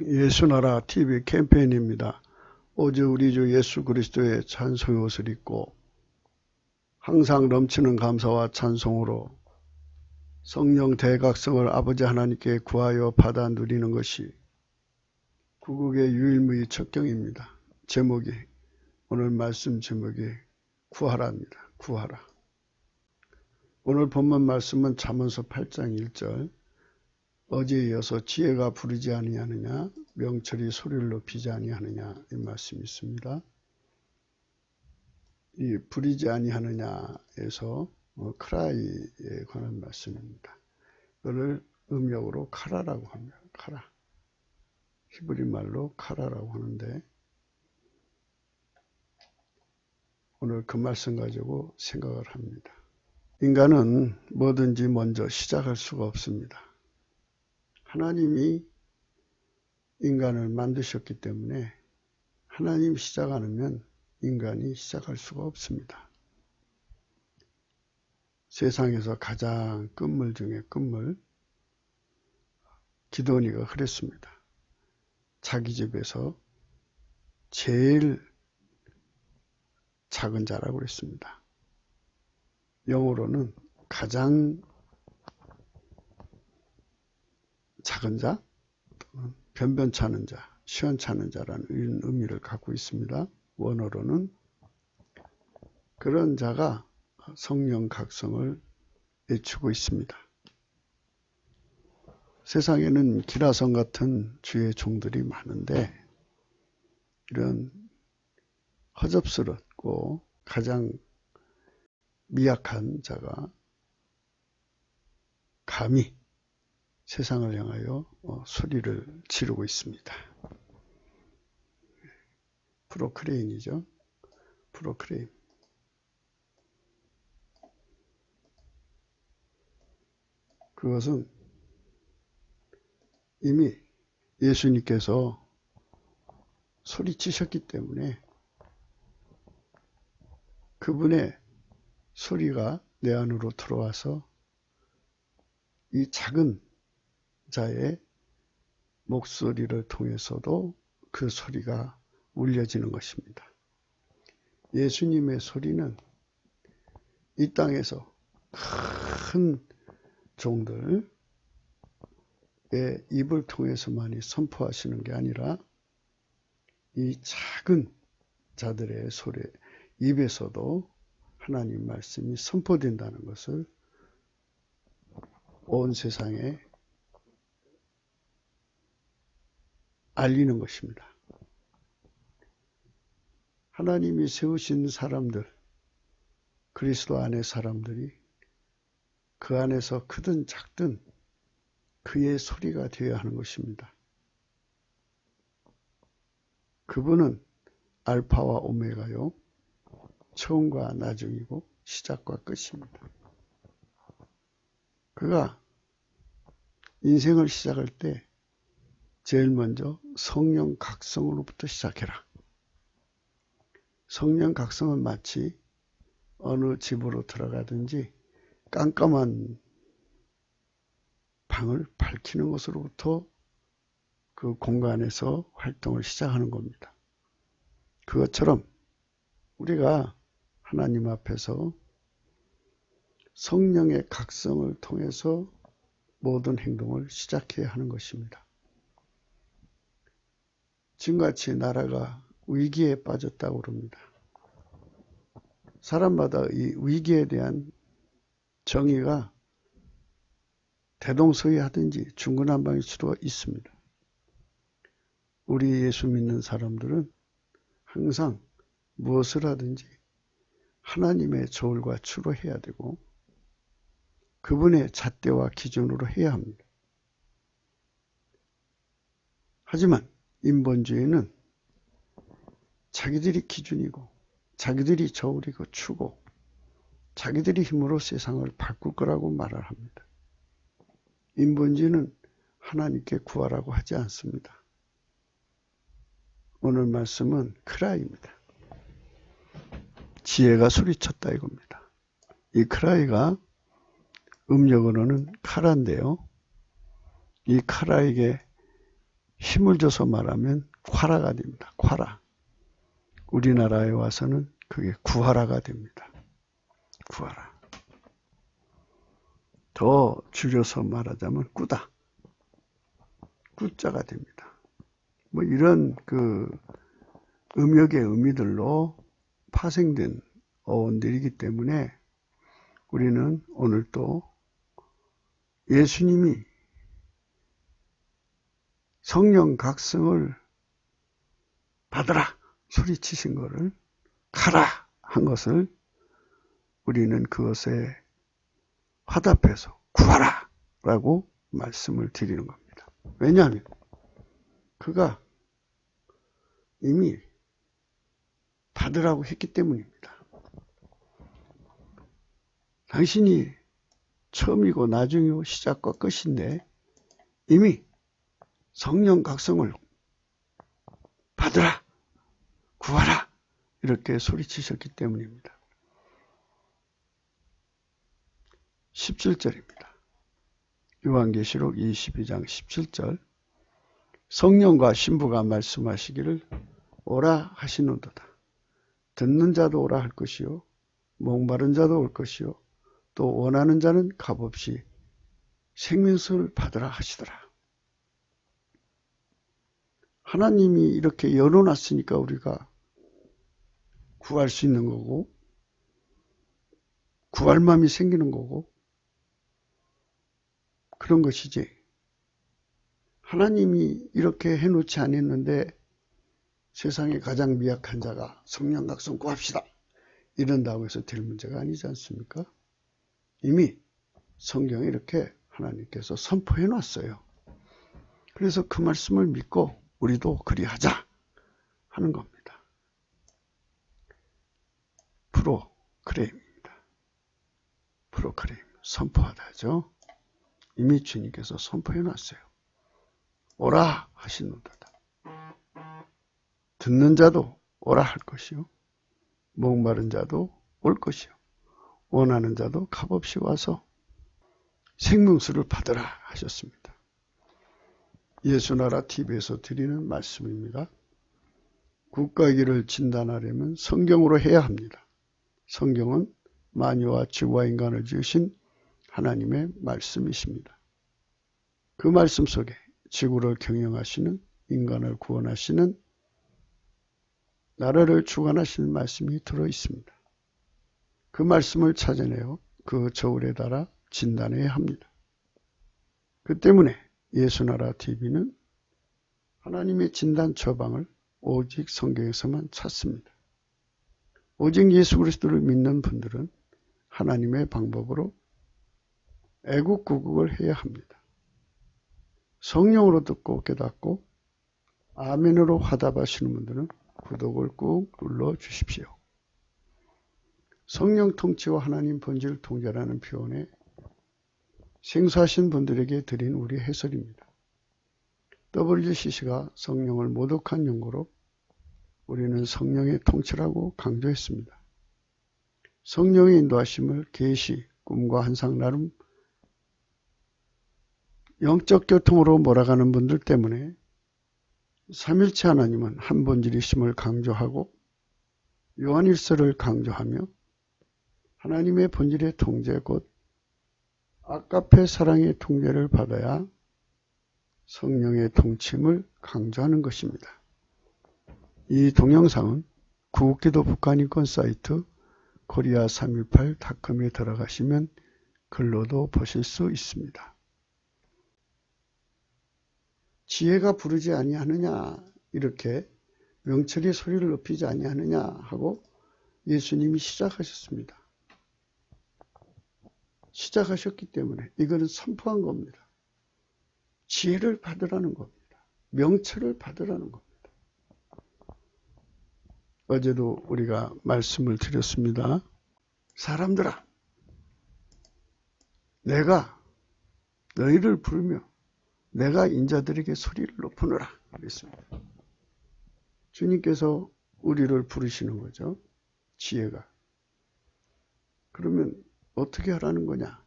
예수나라 TV 캠페인입니다. 오직 우리 주 예수 그리스도의 찬송의 옷을 입고 항상 넘치는 감사와 찬송으로 성령 대각성을 아버지 하나님께 구하여 받아 누리는 것이 구국의 유일무이 첩경입니다. 제목이 오늘 말씀 제목이 구하라입니다. 구하라. 오늘 본문 말씀은 잠언서 8장 1절 어제에 이어서 지혜가 부르지 아니하느냐 명철이 소리를 높이지 아니하느냐 이 말씀이 있습니다. 이 부리지 아니하느냐에서 크라이에 관한 말씀입니다. 이거를 음역으로 카라라고 합니다. 카라. 히브리 말로 카라라고 하는데 오늘 그 말씀 가지고 생각을 합니다. 인간은 뭐든지 먼저 시작할 수가 없습니다. 하나님이 인간을 만드셨기 때문에 하나님이 시작 안 하면 인간이 시작할 수가 없습니다. 세상에서 가장 끝물 중에 끝물 기도니가 그랬습니다. 자기 집에서 제일 작은 자라고 그랬습니다. 영어로는 가장 작은 자, 변변찮은 자, 시원찮은 자라는 의미를 갖고 있습니다. 원어로는 그런 자가 성령 각성을 외치고 있습니다. 세상에는 기라성 같은 주의 종들이 많은데 이런 허접스럽고 가장 미약한 자가 감히 세상을 향하여 소리를 지르고 있습니다. 프로크레인이죠. 프로크레인. 그것은 이미 예수님께서 소리치셨기 때문에 그분의 소리가 내 안으로 들어와서 이 작은 자의 목소리를 통해서도 그 소리가 울려지는 것입니다. 예수님의 소리는 이 땅에서 큰 종들의 입을 통해서만이 선포하시는 게 아니라 이 작은 자들의 소리, 입에서도 하나님 말씀이 선포된다는 것을 온 세상에 알리는 것입니다. 하나님이 세우신 사람들, 그리스도 안의 사람들이 그 안에서 크든 작든 그의 소리가 되어야 하는 것입니다. 그분은 알파와 오메가요, 처음과 나중이고 시작과 끝입니다. 그가 인생을 시작할 때 제일 먼저 성령 각성으로부터 시작해라. 성령 각성은 마치 어느 집으로 들어가든지 깜깜한 방을 밝히는 것으로부터 그 공간에서 활동을 시작하는 겁니다. 그것처럼 우리가 하나님 앞에서 성령의 각성을 통해서 모든 행동을 시작해야 하는 것입니다. 지금같이 나라가 위기에 빠졌다고 그럽니다. 사람마다 이 위기에 대한 정의가 대동소이하든지 중구난방일 수도 있습니다. 우리 예수 믿는 사람들은 항상 무엇을 하든지 하나님의 저울과 추로 해야 되고 그분의 잣대와 기준으로 해야 합니다. 하지만 인본주의는 자기들이 기준이고 자기들이 저울이고 추고 자기들이 힘으로 세상을 바꿀 거라고 말을 합니다. 인본주의는 하나님께 구하라고 하지 않습니다. 오늘 말씀은 크라이입니다. 지혜가 소리쳤다 이겁니다. 이 크라이가 음력으로는 카라인데요. 이 카라에게 힘을 줘서 말하면 콰라가 됩니다. 콰라. 우리나라에 와서는 그게 구하라가 됩니다. 구하라. 더 줄여서 말하자면 꾸다. 꾸자가 됩니다. 뭐 이런 그 음역의 의미들로 파생된 어원들이기 때문에 우리는 오늘 또 예수님이 성령 각성을 받으라 소리치신 것을 가라 한 것을 우리는 그것에 화답해서 구하라 라고 말씀을 드리는 겁니다. 왜냐하면 그가 이미 받으라고 했기 때문입니다. 당신이 처음이고 나중이고 시작과 끝인데 이미 성령 각성을 받으라, 구하라 이렇게 소리치셨기 때문입니다. 17절입니다. 요한계시록 22장 17절 성령과 신부가 말씀하시기를 오라 하시는도다. 듣는 자도 오라 할 것이요 목마른 자도 올 것이요 또 원하는 자는 값없이 생명수를 받으라 하시더라. 하나님이 이렇게 열어놨으니까 우리가 구할 수 있는 거고 구할 마음이 생기는 거고 그런 것이지. 하나님이 이렇게 해놓지 않았는데 세상에 가장 미약한 자가 성령 각성 구합시다 이런다고 해서 될 문제가 아니지 않습니까? 이미 성경에 이렇게 하나님께서 선포해 놨어요. 그래서 그 말씀을 믿고 우리도 그리하자 하는 겁니다. 프로크레임입니다. 프로크레임, 선포하다죠. 이미 주님께서 선포해 놨어요. 오라 하시는도다. 듣는 자도 오라 할 것이요 목마른 자도 올 것이요 원하는 자도 값없이 와서 생명수를 받으라 하셨습니다. 예수나라 TV에서 드리는 말씀입니다. 국가기를 진단하려면 성경으로 해야 합니다. 성경은 만유와 지구와 인간을 지으신 하나님의 말씀이십니다. 그 말씀 속에 지구를 경영하시는 인간을 구원하시는 나라를 주관하시는 말씀이 들어있습니다. 그 말씀을 찾아내어 그 저울에 달아 진단해야 합니다. 그 때문에 예수나라 TV는 하나님의 진단 처방을 오직 성경에서만 찾습니다. 오직 예수 그리스도를 믿는 분들은 하나님의 방법으로 애국구국을 해야 합니다. 성령으로 듣고 깨닫고 아멘으로 화답하시는 분들은 구독을 꾹 눌러 주십시오. 성령 통치와 하나님 본질 통제라는 표현에 생소하신 분들에게 드린 우리 해설입니다. WCC가 성령을 모독한 용어로 우리는 성령의 통치라고 강조했습니다. 성령의 인도하심을 계시, 꿈과 환상 나름 영적 교통으로 몰아가는 분들 때문에 삼일체 하나님은 한 본질이심을 강조하고 요한일서를 강조하며 하나님의 본질의 통제 곧 아가페 사랑의 통제를 받아야 성령의 통침을 강조하는 것입니다. 이 동영상은 구국기도 북한인권 사이트 korea318.com에 들어가시면 글로도 보실 수 있습니다. 지혜가 부르지 아니하느냐 이렇게 명철이 소리를 높이지 아니하느냐 하고 예수님이 시작하셨습니다. 시작하셨기 때문에 이거는 선포한 겁니다. 지혜를 받으라는 겁니다. 명철을 받으라는 겁니다. 어제도 우리가 말씀을 드렸습니다. 사람들아, 내가 너희를 부르며 내가 인자들에게 소리를 높으노라 그랬습니다. 주님께서 우리를 부르시는 거죠. 지혜가. 그러면 어떻게 하라는 거냐?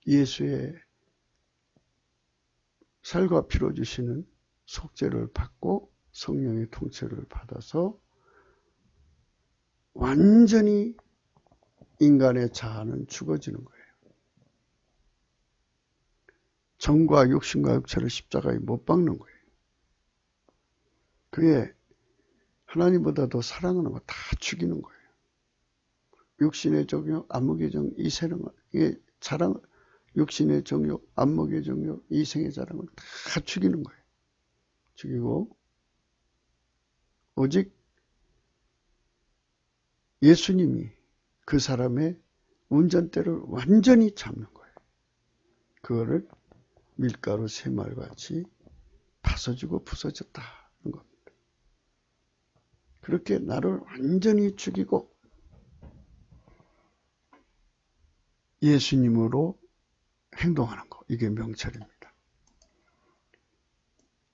예수의 살과 피로 주시는 속죄를 받고 성령의 통치를 받아서 완전히 인간의 자아는 죽어지는 거예요. 정과 육신과 육체를 십자가에 못 박는 거예요. 그게 하나님보다 더 사랑하는 거 다 죽이는 거예요. 육신의 정욕, 안목의 정욕, 이생의 자랑, 육신의 정욕, 안목의 정욕, 이생의 자랑을 다 죽이는 거예요. 죽이고 오직 예수님이 그 사람의 운전대를 완전히 잡는 거예요. 그거를 밀가루 새말같이 파서지고 부서졌다는 겁니다. 그렇게 나를 완전히 죽이고 예수님으로 행동하는 거, 이게 명철입니다.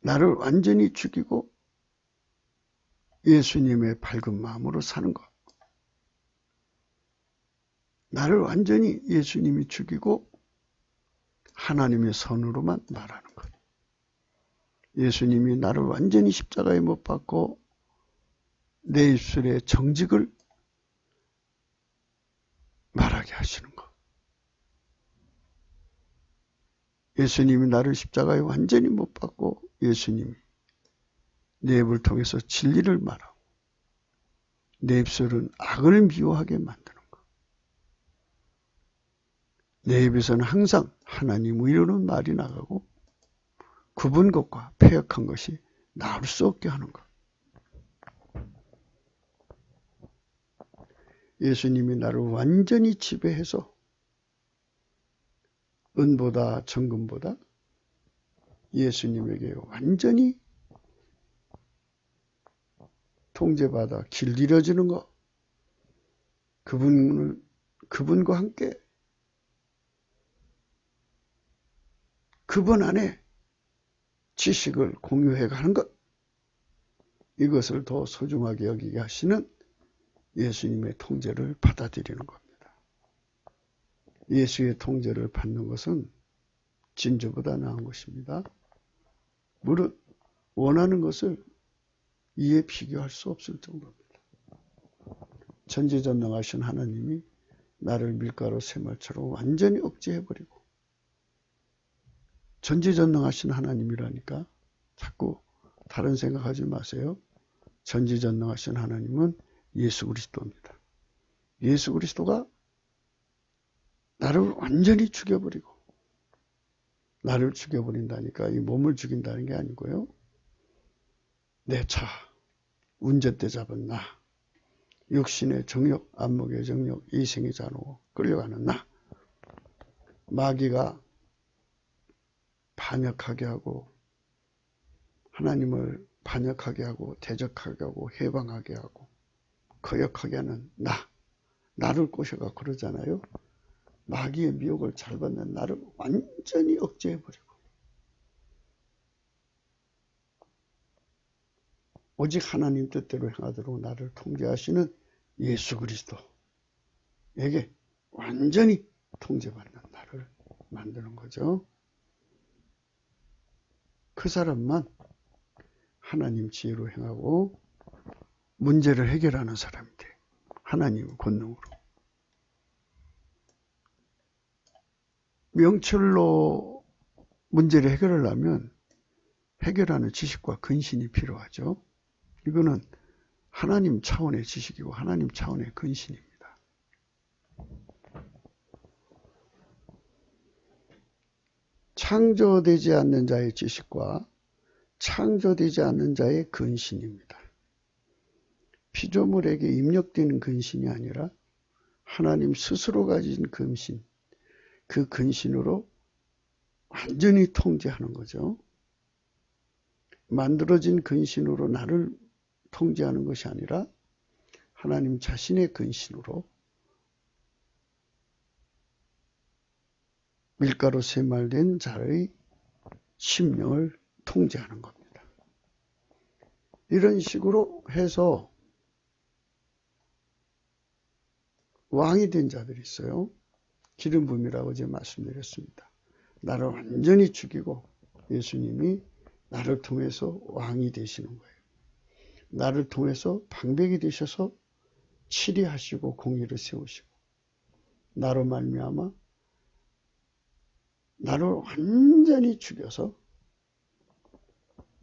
나를 완전히 죽이고 예수님의 밝은 마음으로 사는 것. 나를 완전히 예수님이 죽이고 하나님의 선으로만 말하는 것. 예수님이 나를 완전히 십자가에 못 박고 내 입술에 정직을 말하게 하시는 것. 예수님이 나를 십자가에 완전히 못 박고 예수님이 내 입을 통해서 진리를 말하고 내 입술은 악을 미워하게 만드는 것. 내 입에서는 항상 하나님을 이루는 말이 나가고 굽은 것과 패역한 것이 나올 수 없게 하는 것. 예수님이 나를 완전히 지배해서 은보다 정금보다 예수님에게 완전히 통제받아 길들여지는 것. 그분과 함께 그분 안에 지식을 공유해 가는 것. 이것을 더 소중하게 여기게 하시는 예수님의 통제를 받아들이는 겁니다. 예수의 통제를 받는 것은 진주보다 나은 것입니다. 무릇 원하는 것을 이에 비교할 수 없을 정도입니다. 전지전능하신 하나님이 나를 밀가루 새말처럼 완전히 억제해버리고 전지전능하신 하나님이라니까 자꾸 다른 생각하지 마세요. 전지전능하신 하나님은 예수 그리스도입니다. 예수 그리스도가 나를 완전히 죽여버리고 나를 죽여버린다니까 이 몸을 죽인다는 게 아니고요. 내 차, 운전대 잡은 나, 육신의 정욕, 안목의 정욕, 이생의 자로 끌려가는 나, 마귀가 반역하게 하고 하나님을 반역하게 하고 대적하게 하고 해방하게 하고 거역하게 하는 나를 꼬셔가 그러잖아요. 마귀의 미혹을 잘 받는 나를 완전히 억제해버리고 오직 하나님 뜻대로 행하도록 나를 통제하시는 예수 그리스도에게 완전히 통제받는 나를 만드는 거죠. 그 사람만 하나님 지혜로 행하고 문제를 해결하는 사람이 돼. 하나님 권능으로. 명철로 문제를 해결하려면 해결하는 지식과 근신이 필요하죠. 이거는 하나님 차원의 지식이고 하나님 차원의 근신입니다. 창조되지 않는 자의 지식과 창조되지 않는 자의 근신입니다. 피조물에게 입력되는 근신이 아니라 하나님 스스로 가진 근신, 그 근신으로 완전히 통제하는 거죠. 만들어진 근신으로 나를 통제하는 것이 아니라 하나님 자신의 근신으로 밀가루 새말된 자의 심령을 통제하는 겁니다. 이런 식으로 해서 왕이 된 자들이 있어요. 기름 부음이라고 제가 말씀드렸습니다. 나를 완전히 죽이고 예수님이 나를 통해서 왕이 되시는 거예요. 나를 통해서 방백이 되셔서 치리하시고 공의를 세우시고 나로 말미암아 나를 완전히 죽여서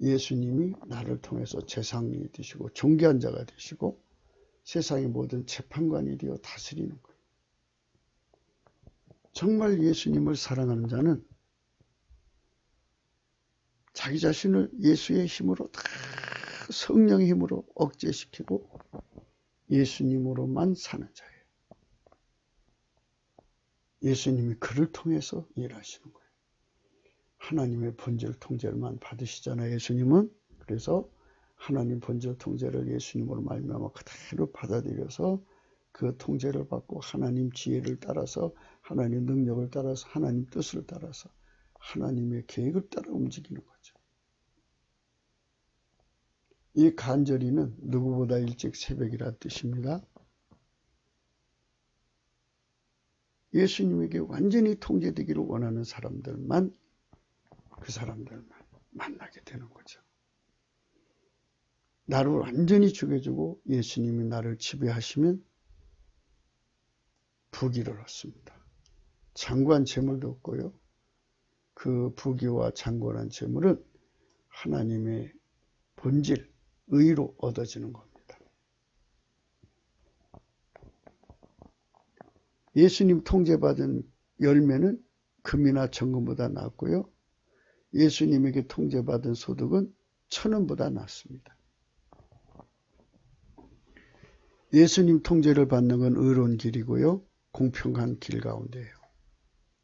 예수님이 나를 통해서 재상이 되시고 존귀한 자가 되시고 세상의 모든 재판관이 되어 다스리는 거예요. 정말 예수님을 사랑하는 자는 자기 자신을 예수의 힘으로 다 성령의 힘으로 억제시키고 예수님으로만 사는 자예요. 예수님이 그를 통해서 일하시는 거예요. 하나님의 본질 통제를만 받으시잖아요. 예수님은. 그래서 하나님 본질 통제를 예수님으로 말미암아 그대로 받아들여서 그 통제를 받고 하나님 지혜를 따라서 하나님 능력을 따라서 하나님 뜻을 따라서 하나님의 계획을 따라 움직이는 거죠. 이 간절히는 누구보다 일찍 새벽이라 뜻입니다. 예수님에게 완전히 통제되기를 원하는 사람들만 그 사람들만 만나게 되는 거죠. 나를 완전히 죽여주고 예수님이 나를 지배하시면 부귀를 얻습니다. 장구한 재물도 없고요. 그 부귀와 장구한 재물은 하나님의 본질, 의로 얻어지는 겁니다. 예수님 통제받은 열매는 금이나 정금보다 낫고요. 예수님에게 통제받은 소득은 천원보다 낫습니다. 예수님 통제를 받는 건 의로운 길이고요. 공평한 길 가운데예요.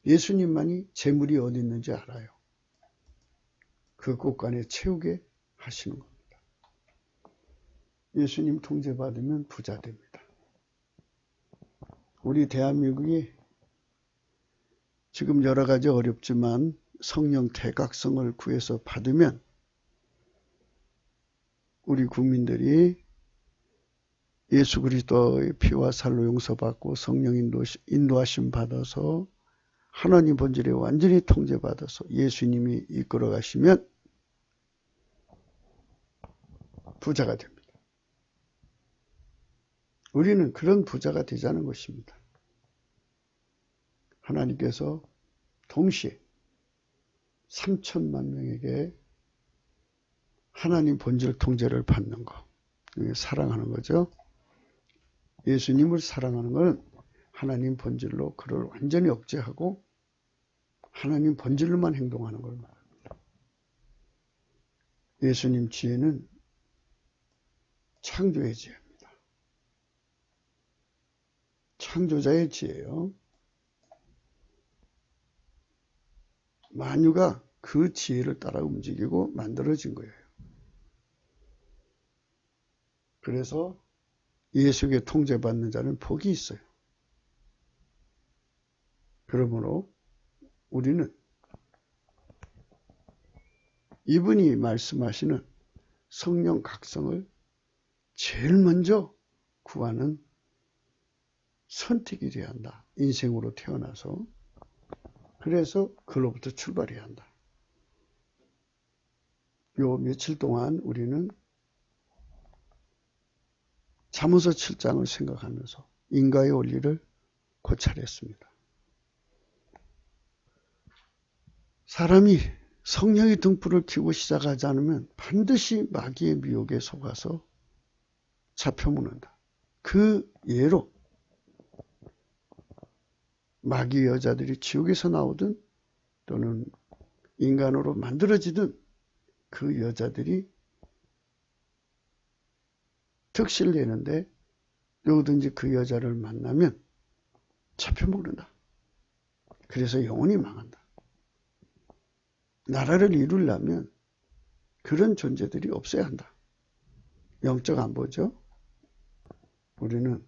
예수님만이 재물이 어디 있는지 알아요. 그 곳간에 채우게 하시는 겁니다. 예수님 통제받으면 부자 됩니다. 우리 대한민국이 지금 여러 가지 어렵지만 성령 대각성을 구해서 받으면 우리 국민들이 예수 그리스도의 피와 살로 용서받고 성령 인도하심 받아서 하나님 본질에 완전히 통제받아서 예수님이 이끌어 가시면 부자가 됩니다. 우리는 그런 부자가 되자는 것입니다. 하나님께서 동시에 3천만 명에게 하나님 본질 통제를 받는 거, 사랑하는 거죠. 예수님을 사랑하는 것은 하나님 본질로 그를 완전히 억제하고 하나님 본질로만 행동하는 걸 말합니다. 예수님 지혜는 창조의 지혜입니다. 창조자의 지혜예요. 만유가 그 지혜를 따라 움직이고 만들어진 거예요. 그래서 예수에게 통제받는 자는 복이 있어요. 그러므로 우리는 이분이 말씀하시는 성령 각성을 제일 먼저 구하는 선택이 되어야 한다. 인생으로 태어나서. 그래서 그로부터 출발해야 한다. 요 며칠 동안 우리는 잠언서 7장을 생각하면서 인과의 원리를 고찰했습니다. 사람이 성령의 등불을 켜고 시작하지 않으면 반드시 마귀의 미혹에 속아서 잡혀먹는다. 그 예로 마귀 여자들이 지옥에서 나오든 또는 인간으로 만들어지든 그 여자들이 득실을 내는데 누구든지 그 여자를 만나면 잡혀먹는다. 그래서 영혼이 망한다. 나라를 이루려면 그런 존재들이 없어야 한다. 영적 안보죠. 우리는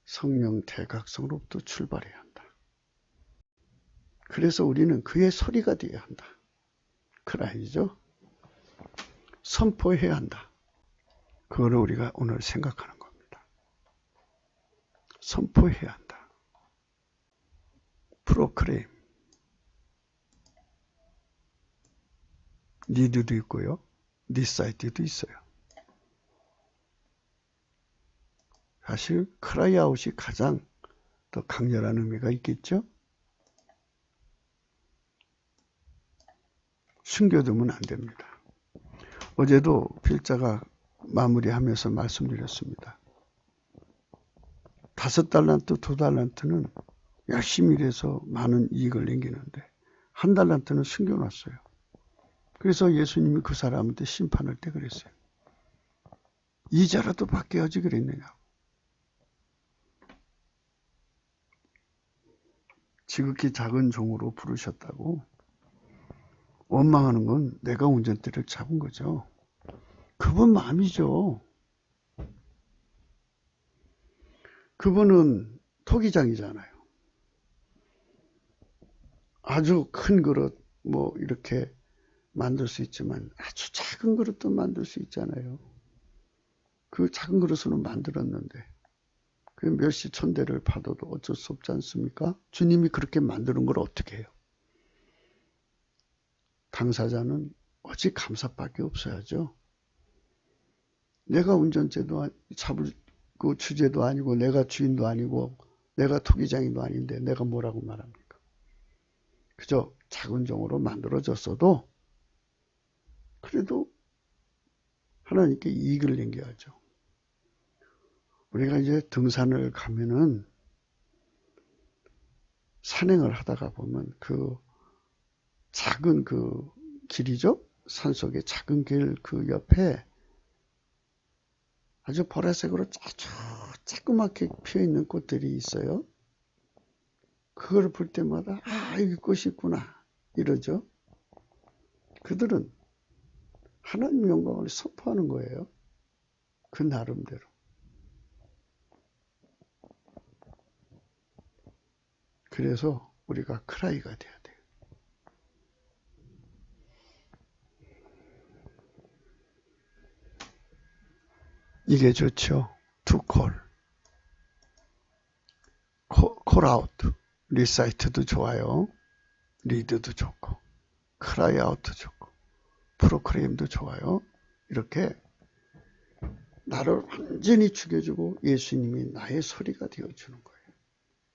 성령 대각성으로부터 출발해야 한다. 그래서 우리는 그의 소리가 되어야 한다. 크라이죠. 선포해야 한다. 그거를 우리가 오늘 생각하는 겁니다. 선포해야 한다. 프로크레임. 니드도 있고요. 니사이트도 있어요. 사실 크라이아웃이 가장 더 강렬한 의미가 있겠죠. 숨겨두면 안 됩니다. 어제도 필자가 마무리하면서 말씀드렸습니다. 5달란트, 2달란트는 열심히 일해서 많은 이익을 남기는데 1달란트는 숨겨놨어요. 그래서 예수님이 그 사람한테 심판할 때 그랬어요. 이자라도 받게 하지 그랬느냐고. 지극히 작은 종으로 부르셨다고. 원망하는 건 내가 운전대를 잡은 거죠. 그분 마음이죠. 그분은 토기장이잖아요. 아주 큰 그릇 뭐 이렇게 만들 수 있지만 아주 작은 그릇도 만들 수 있잖아요. 그 작은 그릇으로 만들었는데 그 몇시 천대를 파도도 어쩔 수 없지 않습니까? 주님이 그렇게 만드는 걸 어떻게 해요? 당사자는 오직 감사밖에 없어야죠. 내가 운전죄도 잡을 그 주제도 아니고 내가 주인도 아니고 내가 토기장인도 아닌데 내가 뭐라고 말합니까? 그저 작은 종으로 만들어졌어도 그래도 하나님께 이익을 남겨야죠. 우리가 이제 등산을 가면은 산행을 하다가 보면 그 작은 그 길이죠? 산속의 작은 길 그 옆에 아주 보라색으로 아주 조그맣게 피어있는 꽃들이 있어요. 그걸 볼 때마다 아, 여기 꽃이 있구나 이러죠. 그들은 하나님 영광을 선포하는 거예요. 그 나름대로. 그래서 우리가 크라이가 돼야 돼요. 이게 좋죠. To call. call out. 리사이트도 좋아요. 리드도 좋고. cry out도 좋고. 프로크레임도 좋아요. 이렇게 나를 완전히 죽여주고 예수님이 나의 소리가 되어주는 거예요.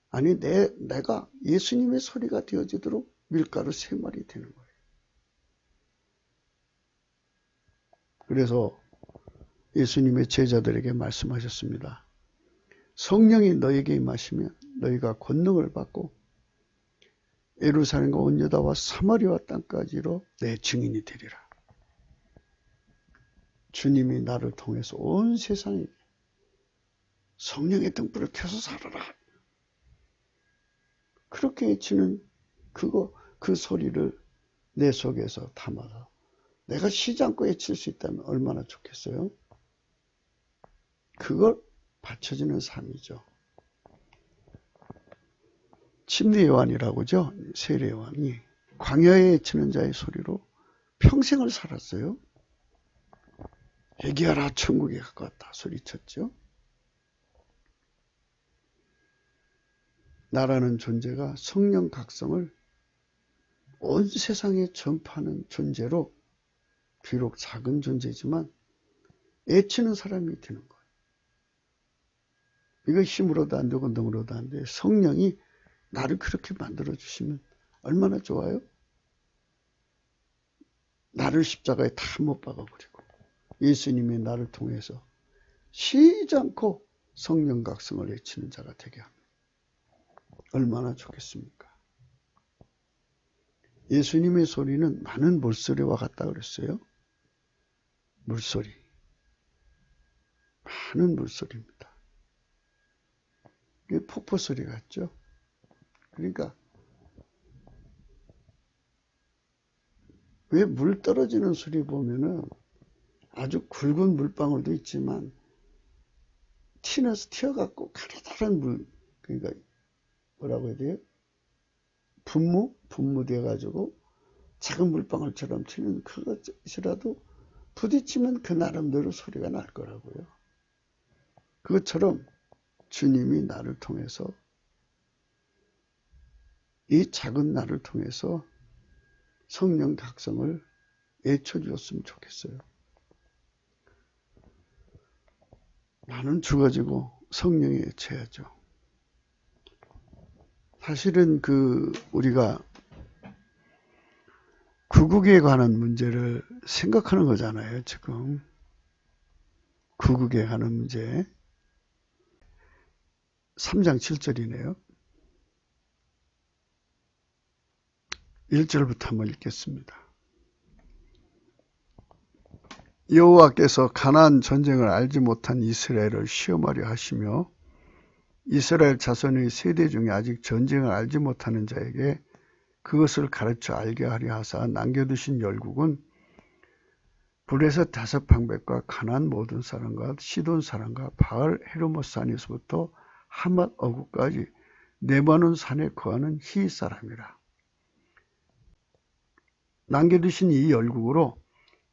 아니 내가 예수님의 소리가 되어지도록 밀가루 3마리 되는 거예요. 그래서 예수님의 제자들에게 말씀하셨습니다. 성령이 너에게 임하시면 너희가 권능을 받고 예루살렘과 온 유다와 사마리아 땅까지로 내 증인이 되리라. 주님이 나를 통해서 온 세상에 성령의 등불을 켜서 살아라. 그렇게 외치는 그 소리를 내 속에서 담아서 내가 쉬지 않고 외칠 수 있다면 얼마나 좋겠어요? 그걸 받쳐주는 삶이죠. 침례요한이라고죠. 세례요한이 광야에 외치는 자의 소리로 평생을 살았어요. 회개하라 천국에 가까웠다 소리쳤죠. 나라는 존재가 성령 각성을 온 세상에 전파하는 존재로 비록 작은 존재지만 애치는 사람이 되는 거예요. 이거 힘으로도 안 되고 능으로도 안 돼. 성령이 나를 그렇게 만들어주시면 얼마나 좋아요? 나를 십자가에 다 못 박아버리고 예수님이 나를 통해서 쉬지 않고 성령 각성을 외치는 자가 되게 합니다. 얼마나 좋겠습니까? 예수님의 소리는 많은 물소리와 같다 그랬어요. 물소리. 많은 물소리입니다. 이게 폭포 소리 같죠? 그러니까 왜 물 떨어지는 소리 보면은 아주 굵은 물방울도 있지만 튀어서 튀어갖고 가느다란 물, 그러니까 뭐라고 해야 돼요? 분무돼가지고 작은 물방울처럼 튀는 그것이라도 부딪히면 그 나름대로 소리가 날 거라고요. 그것처럼 주님이 나를 통해서 이 작은 나를 통해서 성령 각성을 애쳐 주었으면 좋겠어요. 나는 죽어지고 성령이 애쳐야죠. 사실은 우리가 구국에 관한 문제를 생각하는 거잖아요, 지금. 구국에 관한 문제. 3장 7절이네요. 1절부터 한번 읽겠습니다. 여호와께서 가나안 전쟁을 알지 못한 이스라엘을 시험하려 하시며 이스라엘 자손의 세대 중에 아직 전쟁을 알지 못하는 자에게 그것을 가르쳐 알게 하려 하사 남겨두신 열국은 블레셋 5방백과 가나안 모든 사람과 시돈 사람과 바알 헤르모스 산에서부터 하맛 어구까지 레바논 산에 거하는 히 사람이라. 남겨두신 이 열국으로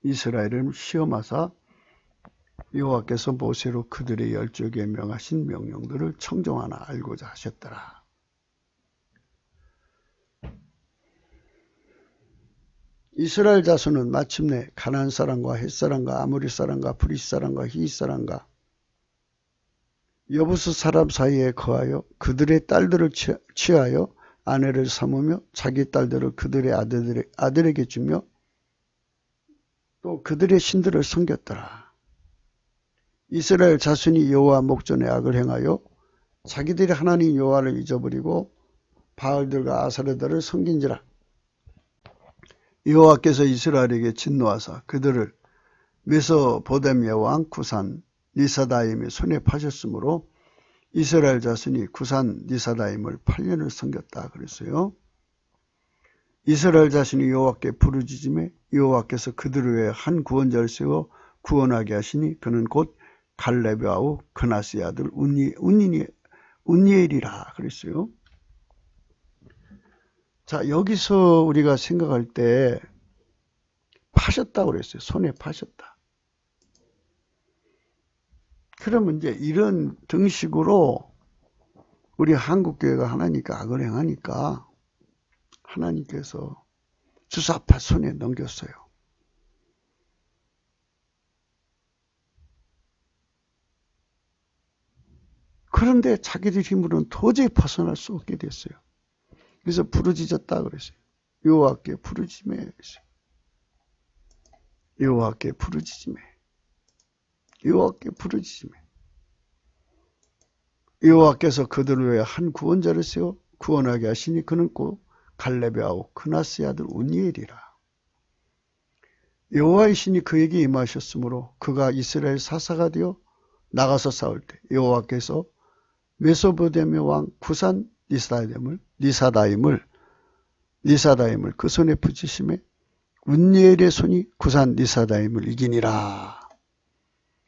이스라엘을 시험하사 여호와께서 모세로 그들의 열조에게 명하신 명령들을 청정하나 알고자 하셨더라. 이스라엘 자손은 마침내 가나안 사람과 헷 사람과 아모리 사람과 브리스 사람과 히 사람과 여부스 사람 사이에 거하여 그들의 딸들을 취하여 아내를 삼으며 자기 딸들을 그들의 아들에게 주며 또 그들의 신들을 섬겼더라. 이스라엘 자손이 여호와 목전에 악을 행하여 자기들이 하나님 여호와를 잊어버리고 바알들과 아사르들을 섬긴지라. 여호와께서 이스라엘에게 진노하사 그들을 메소보다미아 왕 구산 리사다임의 손에 파셨으므로 이스라엘 자손이 구산 리사다임을 8년을 섬겼다 그랬어요. 이스라엘 자손이 여호와께 부르짖음에 여호와께서 그들을 위해 한 구원자를 세워 구원하게 하시니 그는 곧 갈렙의 아우 그나스의 아들 운니엘이라 그랬어요. 자, 여기서 우리가 생각할 때 파셨다고 그랬어요. 손에 파셨다. 그러면 이제 이런 등식으로 우리 한국교회가 하나님께 악을 행하니까 하나님께서 주사파 손에 넘겼어요. 그런데 자기들 힘으로는 도저히 벗어날 수 없게 됐어요. 그래서 부르짖었다 그랬어요. 여호와께 부르짖으며 그랬어요. 여호와께 부르짖으며 여호와께 부르짖으며 여호와께서 그들을 위해 한 구원자를 세워 구원하게 하시니 그는 곧 갈렙의 아우 그나스의 아들 운니엘이라. 여호와의 신이 그에게 임하셨으므로 그가 이스라엘 사사가 되어 나가서 싸울 때 여호와께서 메소보다미아 왕 구산 리사다임을 그 손에 붙이심에 운니엘의 손이 구산 리사다임을 이기니라.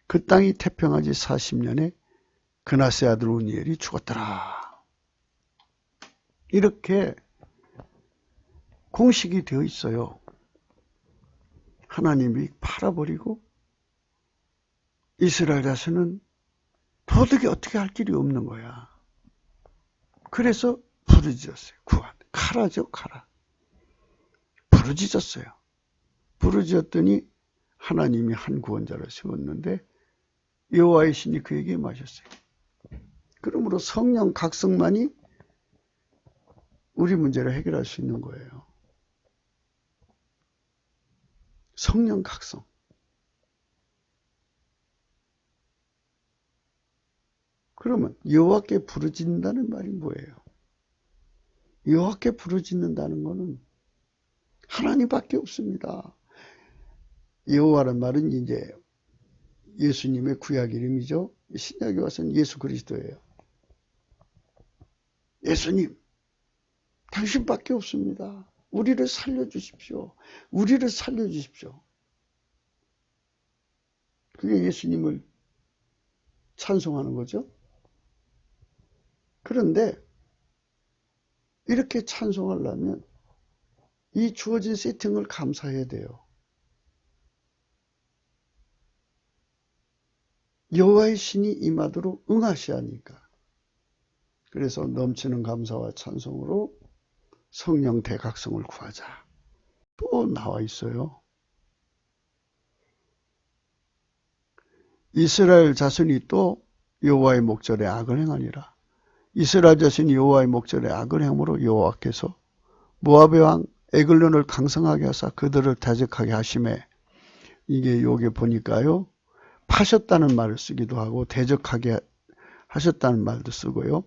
그 땅이 태평하지 40년에 그나스의 아들 운니엘이 죽었더라. 이렇게 공식이 되어 있어요. 하나님이 팔아버리고 이스라엘 자손은 도저히 어떻게 할 길이 없는 거야. 그래서 부르짖었어요. 카라죠, 카라. 부르짖었어요. 부르짖었더니 하나님이 한 구원자를 세웠는데 여호와의 신이 그에게 임하셨어요. 그러므로 성령 각성만이 우리 문제를 해결할 수 있는 거예요. 성령 각성. 그러면 여호와께 부르짖는다는 말이 뭐예요? 여호와께 부르짖는다는 것은 하나님밖에 없습니다. 여호와란 말은 이제 예수님의 구약 이름이죠. 신약에 와서는 예수 그리스도예요. 예수님, 당신밖에 없습니다. 우리를 살려주십시오. 우리를 살려주십시오. 그게 예수님을 찬송하는 거죠. 그런데 이렇게 찬송하려면 이 주어진 세팅을 감사해야 돼요. 여호와의 신이 임하도록 응하셔야 하니까. 그래서 넘치는 감사와 찬송으로 성령 대각성을 구하자. 또 나와 있어요. 이스라엘 자손이 또 여호와의 목전에 악을 행하니라. 이스라엘 자손이 여호와의 목전에 악을 행함으로 여호와께서 모압의 왕 에글론을 강성하게 하사 그들을 대적하게 하심에, 이게 여기 보니까요, 파셨다는 말을 쓰기도 하고 대적하게 하셨다는 말도 쓰고요,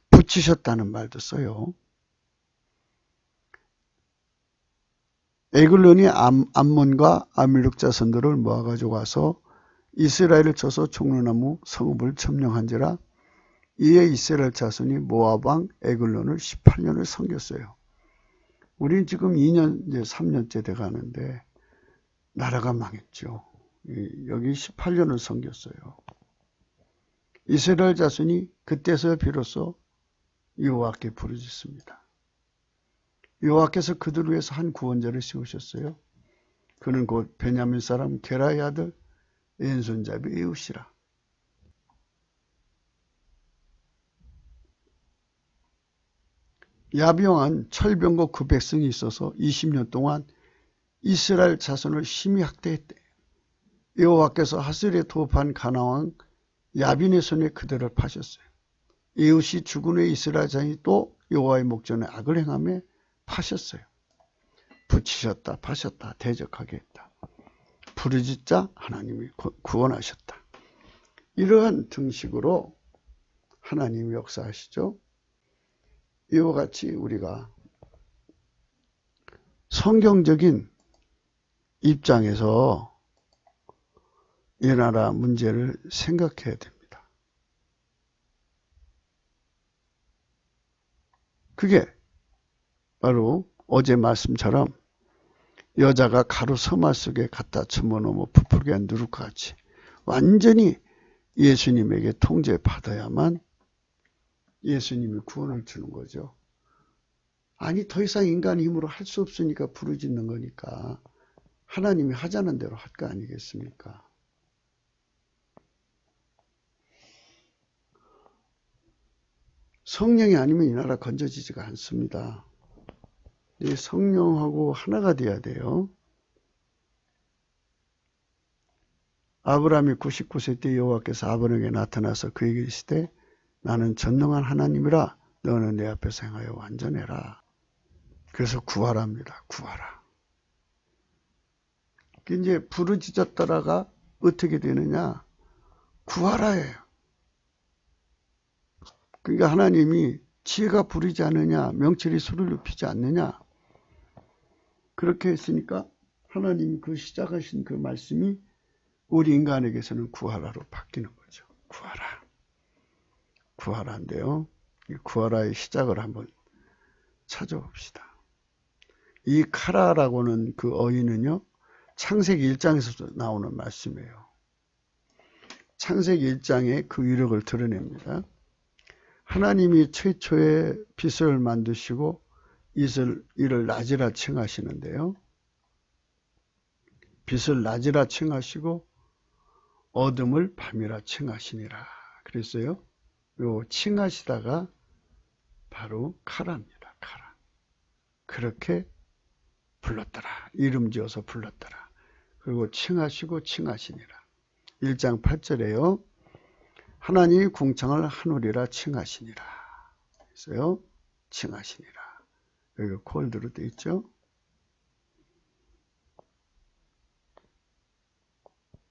붙이셨다는 말도 써요. 에글론이 암몬과 아밀렉 자손들을 모아가지고 와서 이스라엘을 쳐서 종려나무 성읍을 점령한지라. 이에 이스라엘 자손이 모압 왕 에글론을 18년을 섬겼어요. 우린 지금 2년, 이제 3년째 돼가는데 나라가 망했죠. 여기 18년을 섬겼어요. 이스라엘 자손이 그때서야 비로소 여호와께 부르짖습니다. 여호와께서 그들을 위해서 한 구원자를 세우셨어요. 그는 곧 베냐민 사람 게라의 아들 왼손잡이 에웃이라. 야비왕은 철병거 900승이 있어서 20년 동안 이스라엘 자손을 심히 학대했대. 여호와께서 하슬에 도읍한 가나왕 야빈의 손에 그들을 파셨어요. 에웃이 죽은 후에 이스라엘 자손이 또 여호와의 목전에 악을 행하며 파셨어요. 붙이셨다, 파셨다, 대적하게 했다. 부르짖자 하나님이 구원하셨다. 이러한 등식으로 하나님이 역사하시죠. 이와 같이 우리가 성경적인 입장에서 이 나라 문제를 생각해야 됩니다. 그게 바로 어제 말씀처럼 여자가 가루 서말 속에 갖다 집어넣으면 부풀게 누룩 같이 완전히 예수님에게 통제받아야만 예수님이 구원을 주는 거죠. 아니, 더 이상 인간의 힘으로 할 수 없으니까 부르짖는 거니까 하나님이 하자는 대로 할 거 아니겠습니까? 성령이 아니면 이 나라 건져지지가 않습니다. 이 성령하고 하나가 돼야 돼요. 아브라함이 99세 때 여호와께서 아브라함에게 나타나서 그에게 이르시되 나는 전능한 하나님이라 너는 내 앞에서 행하여 완전해라. 그래서 구하랍니다. 구하라. 이제 부르짖었다가 어떻게 되느냐? 구하라예요. 그러니까 하나님이 지혜가 부르지 않느냐, 명철이 소리를 높이지 않느냐, 그렇게 했으니까 하나님이 그 시작하신 그 말씀이 우리 인간에게서는 구하라로 바뀌는 거죠. 구하라. 구하라인데요. 이 구하라의 시작을 한번 찾아봅시다. 이 카라라고는 그 어휘는요, 창세기 1장에서 나오는 말씀이에요. 창세기 1장에 그 위력을 드러냅니다. 하나님이 최초에 빛을 만드시고 이를 낮이라 칭하시는데요. 빛을 낮이라 칭하시고 어둠을 밤이라 칭하시니라. 그랬어요. 요 칭하시다가 바로 카라입니다. 카라. 그렇게 불렀더라. 이름 지어서 불렀더라. 그리고 칭하시고 칭하시니라. 1장 8절에요. 하나님이 궁창을 하늘이라 칭하시니라. 그래서요. 칭하시니라. 여기 콜드로 되어 있죠.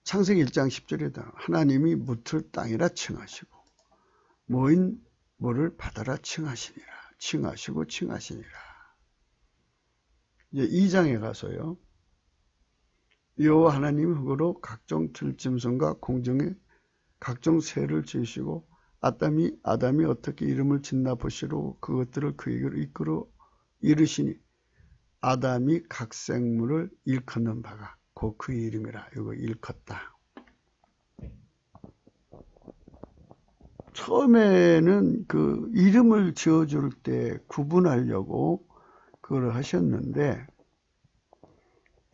창세기 1장 10절에다 하나님이 묻을 땅이라 칭하시고 모인 모를 바다라 칭하시니라. 칭하시고 칭하시니라. 이제 2장에 가서요. 여호와 하나님 흙으로 각종 들짐승과 공중에 각종 새를 지으시고 아담이 어떻게 이름을 짓나 보시고 그것들을 그에게로 이끌어 이르시니 아담이 각 생물을 일컫는 바가 곧 그의 이름이라. 이거 일컫다. 처음에는 그 이름을 지어줄 때 구분하려고 그걸 하셨는데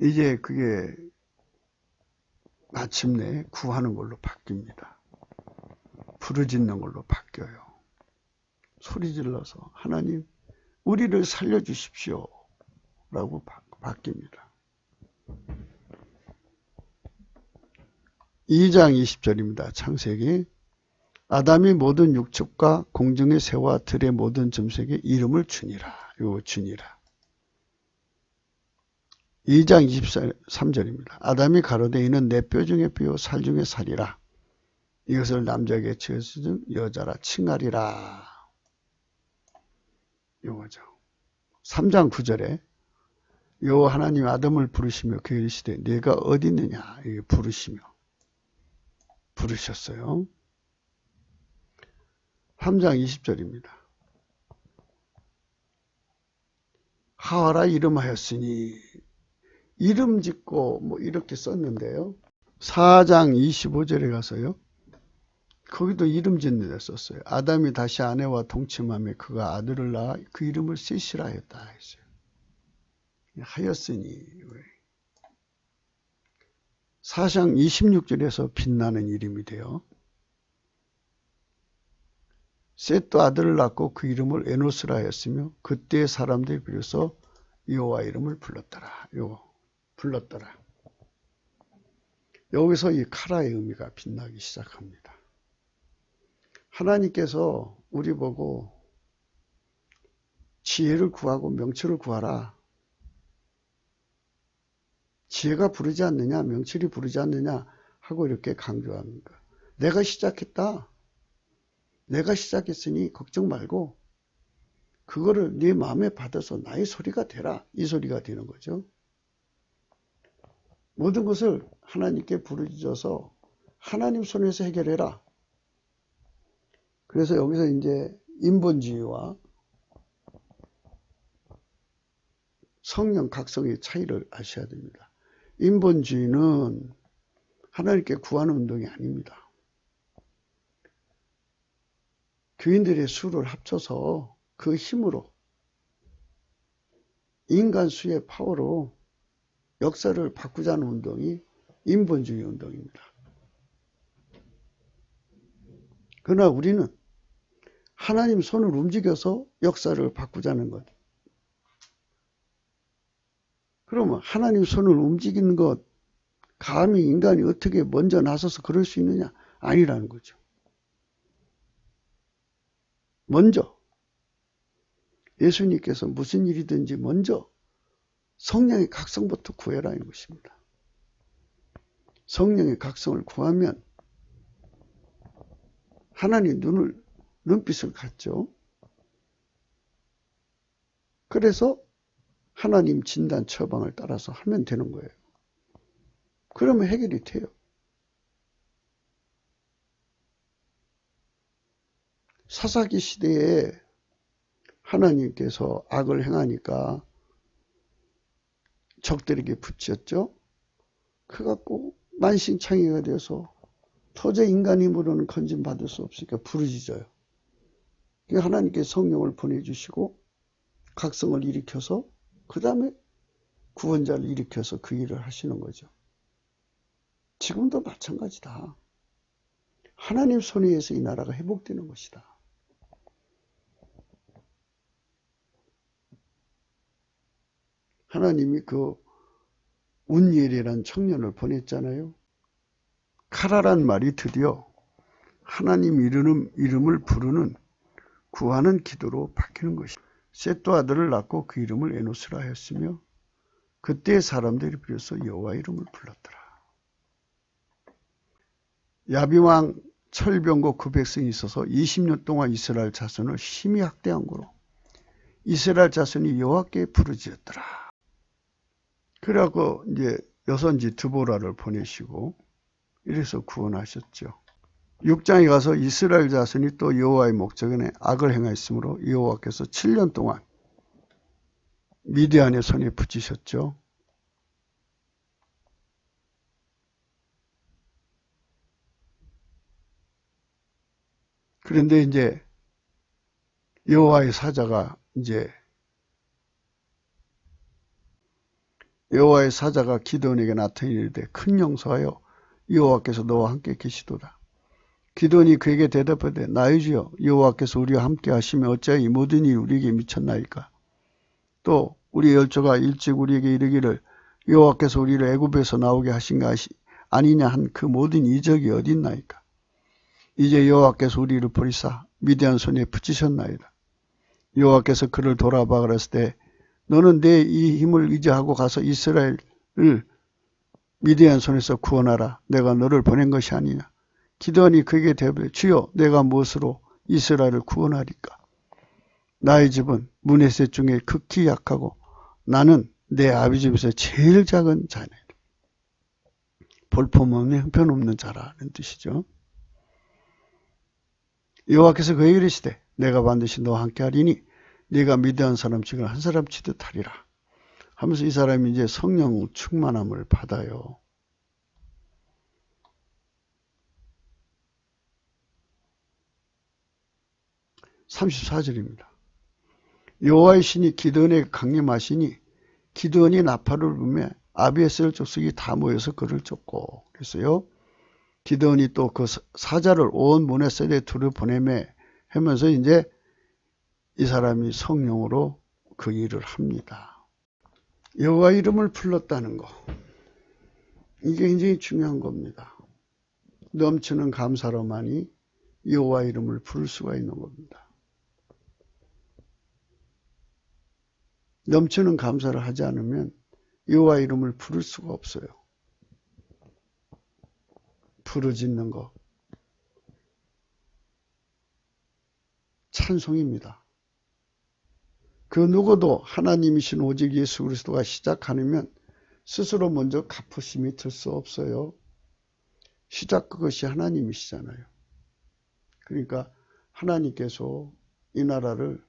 이제 그게 마침내 구하는 걸로 바뀝니다. 부르짖는 걸로 바뀌어요. 소리 질러서 하나님 우리를 살려주십시오 라고 바뀝니다. 2장 20절입니다. 창세기. 아담이 모든 육축과 공중의 새와 들의 모든 짐승에게 이름을 주니라. 요 주니라. 2장 23절입니다. 아담이 가로되 이는 내 뼈 중에 뼈요 살 중에 살이라. 이것을 남자에게 지었으니 여자라 칭하리라. 요거죠. 3장 9절에 여호와 하나님 아담을 부르시며 그에게 이르시되 네가 어디 있느냐 이게 부르셨어요. 3장 20절입니다. 하와라 이름하였으니 이름 짓고 뭐 이렇게 썼는데요. 4장 25절에 가서요. 거기도 이름 짓는 데 썼어요. 아담이 다시 아내와 동침하며 그가 아들을 낳아 그 이름을 셋이라 했다 했어요. 하였으니 4장 26절에서 빛나는 이름이 돼요. 셋도 아들을 낳고 그 이름을 에노스라 했으며 그때 사람들이 비로소 여호와 이름을 불렀더라. 여기서 이 카라의 의미가 빛나기 시작합니다. 하나님께서 우리 보고 지혜를 구하고 명철을 구하라. 지혜가 부르지 않느냐, 명철이 부르지 않느냐 하고 이렇게 강조합니다. 내가 시작했다. 내가 시작했으니 걱정 말고 그거를 네 마음에 받아서 나의 소리가 되라. 이 소리가 되는 거죠. 모든 것을 하나님께 부르짖어서 하나님 손에서 해결해라. 그래서 여기서 이제 인본주의와 성령 각성의 차이를 아셔야 됩니다. 인본주의는 하나님께 구하는 운동이 아닙니다. 교인들의 수를 합쳐서 그 힘으로 인간 수의 파워로 역사를 바꾸자는 운동이 인본주의 운동입니다. 그러나 우리는 하나님 손을 움직여서 역사를 바꾸자는 것. 그러면 하나님 손을 움직이는 것, 감히 인간이 어떻게 먼저 나서서 그럴 수 있느냐? 아니라는 거죠. 먼저 예수님께서 무슨 일이든지 먼저 성령의 각성부터 구해라는 것입니다. 성령의 각성을 구하면 하나님 눈빛을 갖죠. 그래서 하나님 진단 처방을 따라서 하면 되는 거예요. 그러면 해결이 돼요. 사사기 시대에 하나님께서 악을 행하니까 적들에게 붙였죠. 그래갖고 만신창이가 되어서 도저히 인간 힘으로는 건진받을 수 없으니까 부르짖어요. 하나님께서 성령을 보내주시고 각성을 일으켜서 그 다음에 구원자를 일으켜서 그 일을 하시는 거죠. 지금도 마찬가지다. 하나님 손에 의해서 이 나라가 회복되는 것이다. 하나님이 그 운니엘이라는 청년을 보냈잖아요. 카라란 말이 드디어 하나님 이름을 부르는 구하는 기도로 바뀌는 것입니다. 셋도 아들을 낳고 그 이름을 에노스라 했으며 그때 사람들이 비로소 여호와 이름을 불렀더라. 야비왕 철병거 그 백성이 있어서 20년 동안 이스라엘 자손을 심히 학대한 거로 이스라엘 자손이 여호와께 부르짖었더라. 그래갖고 이제 여선지 드보라를 보내시고 이래서 구원하셨죠. 6장에 가서 이스라엘 자손이 또 여호와의 목전에 악을 행하였으므로 여호와께서 7년 동안 미디안의 손에 붙이셨죠. 그런데 이제 여호와의 사자가 기드온에게 나타나 이르되 큰 용서하여 여호와께서 너와 함께 계시도다. 기드온이 그에게 대답하되 나의 주여 여호와께서 우리와 함께 하시면 어찌하여 이 모든 일이 우리에게 미쳤나이까. 또 우리 열조가 일찍 우리에게 이르기를 여호와께서 우리를 애굽에서 나오게 하신가 아니냐 한 그 모든 이적이 어딨나이까. 이제 여호와께서 우리를 버리사 미디안 손에 붙이셨나이다. 여호와께서 그를 돌아봐 그랬을 때 너는 내 이 힘을 의지하고 가서 이스라엘을 미디안 손에서 구원하라. 내가 너를 보낸 것이 아니냐. 기드온이 그에게 대답해 주여 내가 무엇으로 이스라엘을 구원하리까. 나의 집은 문에셋 중에 극히 약하고 나는 내 아비 집에서 제일 작은 자네. 볼품없는 형편없는 자라는 뜻이죠. 여호와께서 그에게 이르시되 내가 반드시 너와 함께하리니 네가 미디안 사람 중에 한 사람 치듯 하리라 하면서 이 사람이 이제 성령 충만함을 받아요. (34절입니다) 여호와의 신이 기드온에게 강림하시니 기드온이 나팔을 불며 아비에셀 족속이 다 모여서 그를 쫓고 그랬어요. 기드온이 또 그 사자를 온 문에셋에 둘을 보내매 하면서 이제 이 사람이 성령으로 그 일을 합니다. 여호와 이름을 불렀다는 거. 이게 굉장히 중요한 겁니다. 넘치는 감사로만이 여호와 이름을 부를 수가 있는 겁니다. 넘치는 감사를 하지 않으면 여호와 이름을 부를 수가 없어요. 부르짖는 거. 찬송입니다. 그 누구도 하나님이신 오직 예수 그리스도가 시작하면 스스로 먼저 갚으심이 들 수 없어요. 시작 그것이 하나님이시잖아요. 그러니까 하나님께서 이 나라를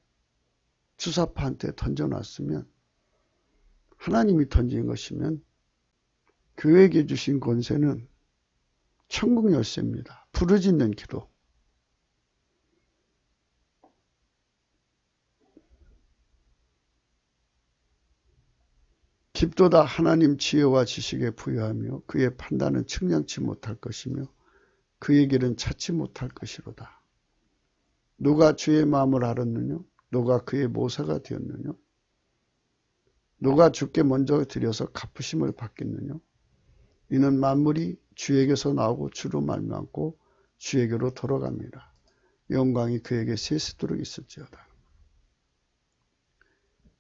주사파한테 던져놨으면 하나님이 던진 것이면 그에게 주신 권세는 천국 열쇠입니다. 부르짖는 기도. 깊도다 하나님 지혜와 지식에 부여하며 그의 판단은 측량치 못할 것이며 그의 길은 찾지 못할 것이로다. 누가 주의 마음을 알았느냐? 누가 그의 모사가 되었느냐? 누가 주께 먼저 드려서 갚으심을 받겠느냐? 이는 만물이 주에게서 나오고 주로 말미암고 주에게로 돌아갑니다. 영광이 그에게 세세토록 있을지어다.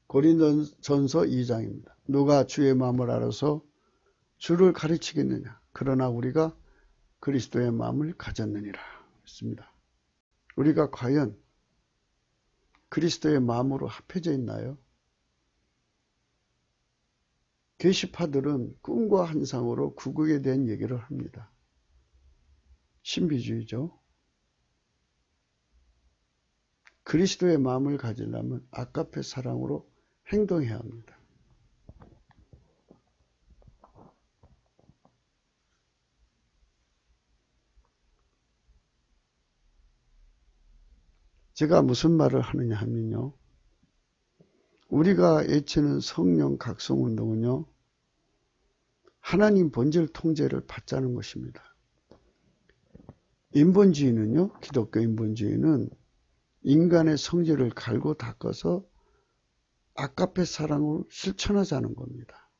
고린도전서 2장입니다. 누가 주의 마음을 알아서 주를 가르치겠느냐? 그러나 우리가 그리스도의 마음을 가졌느니라 했습니다. 우리가 과연 그리스도의 마음으로 합해져 있나요? 계시파들은 꿈과 환상으로 구국에 대한 얘기를 합니다. 신비주의죠. 그리스도의 마음을 가지려면 아가페 사랑으로 행동해야 합니다. 제가 무슨 말을 하느냐 하면요. 우리가 외치는 성령 각성운동은요. 하나님 본질 통제를 받자는 것입니다. 인본주의는요. 기독교 인본주의는 인간의 성질을 갈고 닦아서 아가페 사랑을 실천하자는 겁니다.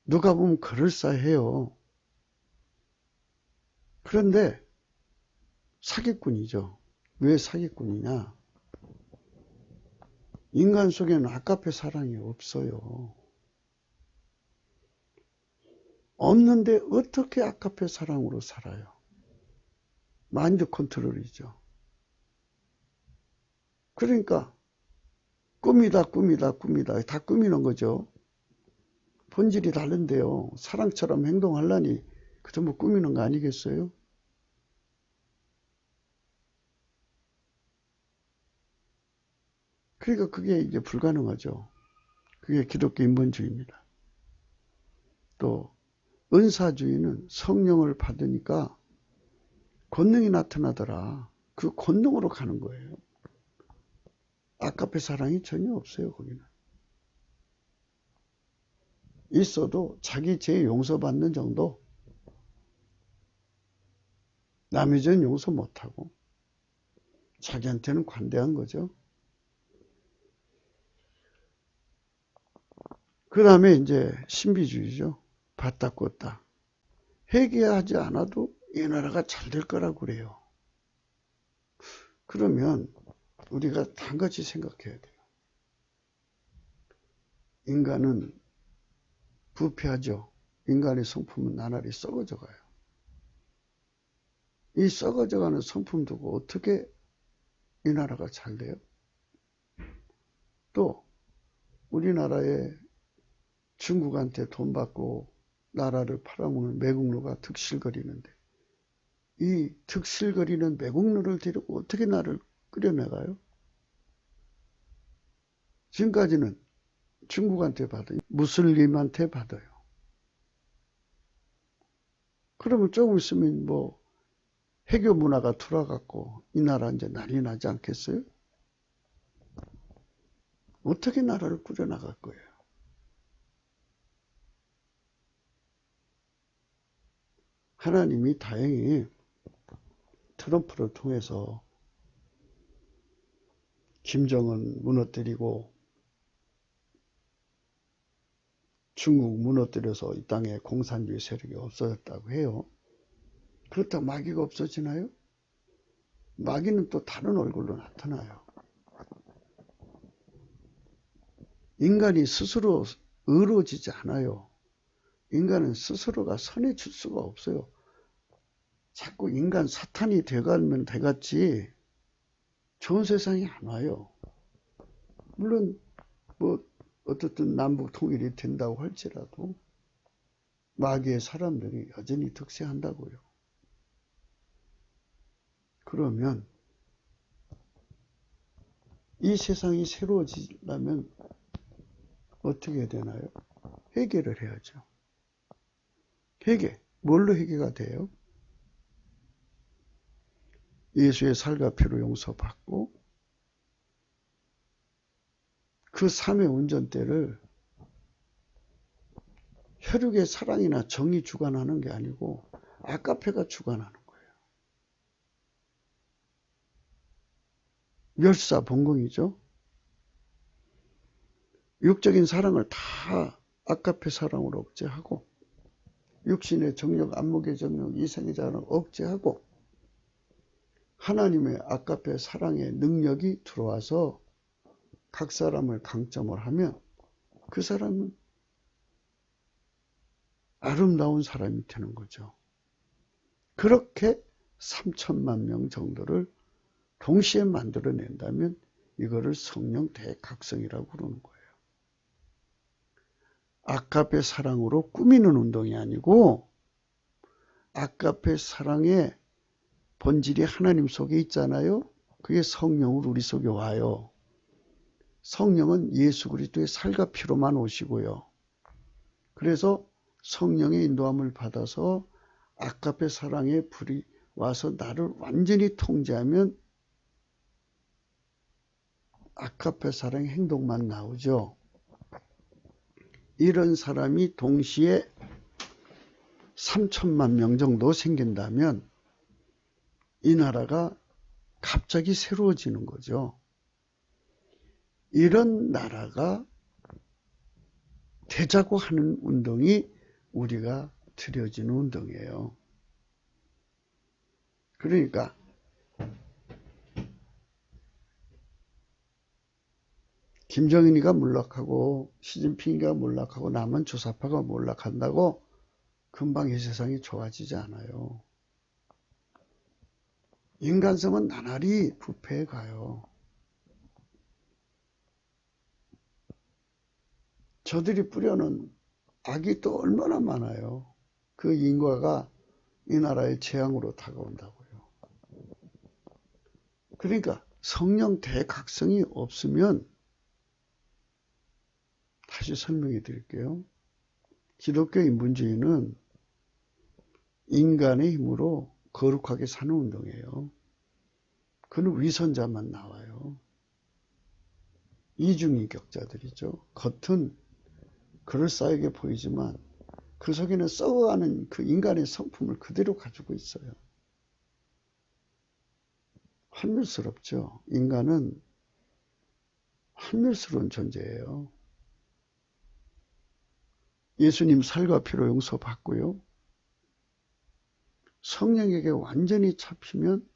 누가 보면 그럴싸해요. 그런데 사기꾼이죠. 왜 사기꾼이냐? 인간 속에는 아가페 사랑이 없어요. 없는데 어떻게 아가페 사랑으로 살아요? 마인드 컨트롤이죠. 그러니까 꿈이다 다 꾸미는 거죠. 본질이 다른데요. 사랑처럼 행동하려니 그 전부 꾸미는 거 아니겠어요? 그러니까 그게 이제 불가능하죠. 그게 기독교 인본주의입니다. 또 은사주의는 성령을 받으니까 권능이 나타나더라. 그 권능으로 가는 거예요. 아가페 사랑이 전혀 없어요. 거기는. 있어도 자기 죄 용서받는 정도. 남의 죄는 용서 못하고 자기한테는 관대한 거죠. 그 다음에 이제 신비주의죠. 봤다 껐다. 회개하지 않아도 이 나라가 잘 될 거라고 그래요. 그러면 우리가 한 가지 생각해야 돼요. 인간은 부패하죠. 인간의 성품은 나날이 썩어져 가요. 이 썩어져가는 성품 두고 어떻게 이 나라가 잘 돼요? 또 우리나라에 중국한테 돈 받고 나라를 팔아먹는 매국노가 득실거리는데 이 득실거리는 매국노를 데리고 어떻게 나라를 끓여나가요? 지금까지는 중국한테 받아요. 무슬림한테 받아요. 그러면 조금 있으면 뭐 해교 문화가 돌아갔고 이 나라 이제 난리 나지 않겠어요? 어떻게 나라를 꾸려나갈 거예요? 하나님이 다행히 트럼프를 통해서 김정은 무너뜨리고 중국 무너뜨려서 이 땅에 공산주의 세력이 없어졌다고 해요. 그렇다고 마귀가 없어지나요? 마귀는 또 다른 얼굴로 나타나요. 인간이 스스로 의로워지지 않아요. 인간은 스스로가 선해질 수가 없어요. 자꾸 인간 사탄이 돼가면 돼갔지 좋은 세상이 안 와요. 물론 뭐 어떻든 남북 통일이 된다고 할지라도 마귀의 사람들이 여전히 득세한다고요. 그러면 이 세상이 새로워지려면 어떻게 해야 되나요? 회개를 해야죠. 회개. 뭘로 회개가 돼요? 예수의 살과 피로 용서받고 그 삶의 운전대를 혈육의 사랑이나 정이 주관하는 게 아니고 아가페가 주관하는 거예요. 멸사봉공이죠. 육적인 사랑을 다 아가페 사랑으로 억제하고 육신의 정욕, 안목의 정욕, 이생의 자랑을 억제하고 하나님의 아가페 사랑의 능력이 들어와서 각 사람을 강점을 하면 그 사람은 아름다운 사람이 되는 거죠. 그렇게 3천만 명 정도를 동시에 만들어낸다면 이거를 성령 대각성이라고 그러는 거예요. 아가페 사랑으로 꾸미는 운동이 아니고 아가페 사랑의 본질이 하나님 속에 있잖아요. 그게 성령으로 우리 속에 와요. 성령은 예수 그리스도의 살과 피로만 오시고요. 그래서 성령의 인도함을 받아서 아가페 사랑의 불이 와서 나를 완전히 통제하면 아가페 사랑의 행동만 나오죠. 이런 사람이 동시에 3천만 명 정도 생긴다면 이 나라가 갑자기 새로워지는 거죠. 이런 나라가 되자고 하는 운동이 우리가 들여지는 운동이에요. 그러니까 김정은이가 몰락하고 시진핑이가 몰락하고 남은 주사파가 몰락한다고 금방 이 세상이 좋아지지 않아요. 인간성은 나날이 부패해 가요. 저들이 뿌려놓은 악이 또 얼마나 많아요. 그 인과가 이 나라의 재앙으로 다가온다고요. 그러니까 성령 대각성이 없으면 다시 설명해 드릴게요. 기독교 인본주의는 인간의 힘으로 거룩하게 사는 운동이에요. 그는 위선자만 나와요. 이중인격자들이죠. 겉은 그럴싸하게 보이지만 그 속에는 썩어가는 그 인간의 성품을 그대로 가지고 있어요. 환멸스럽죠. 인간은 환멸스러운 존재예요. 예수님 살과 피로 용서받고요. 성령에게 완전히 잡히면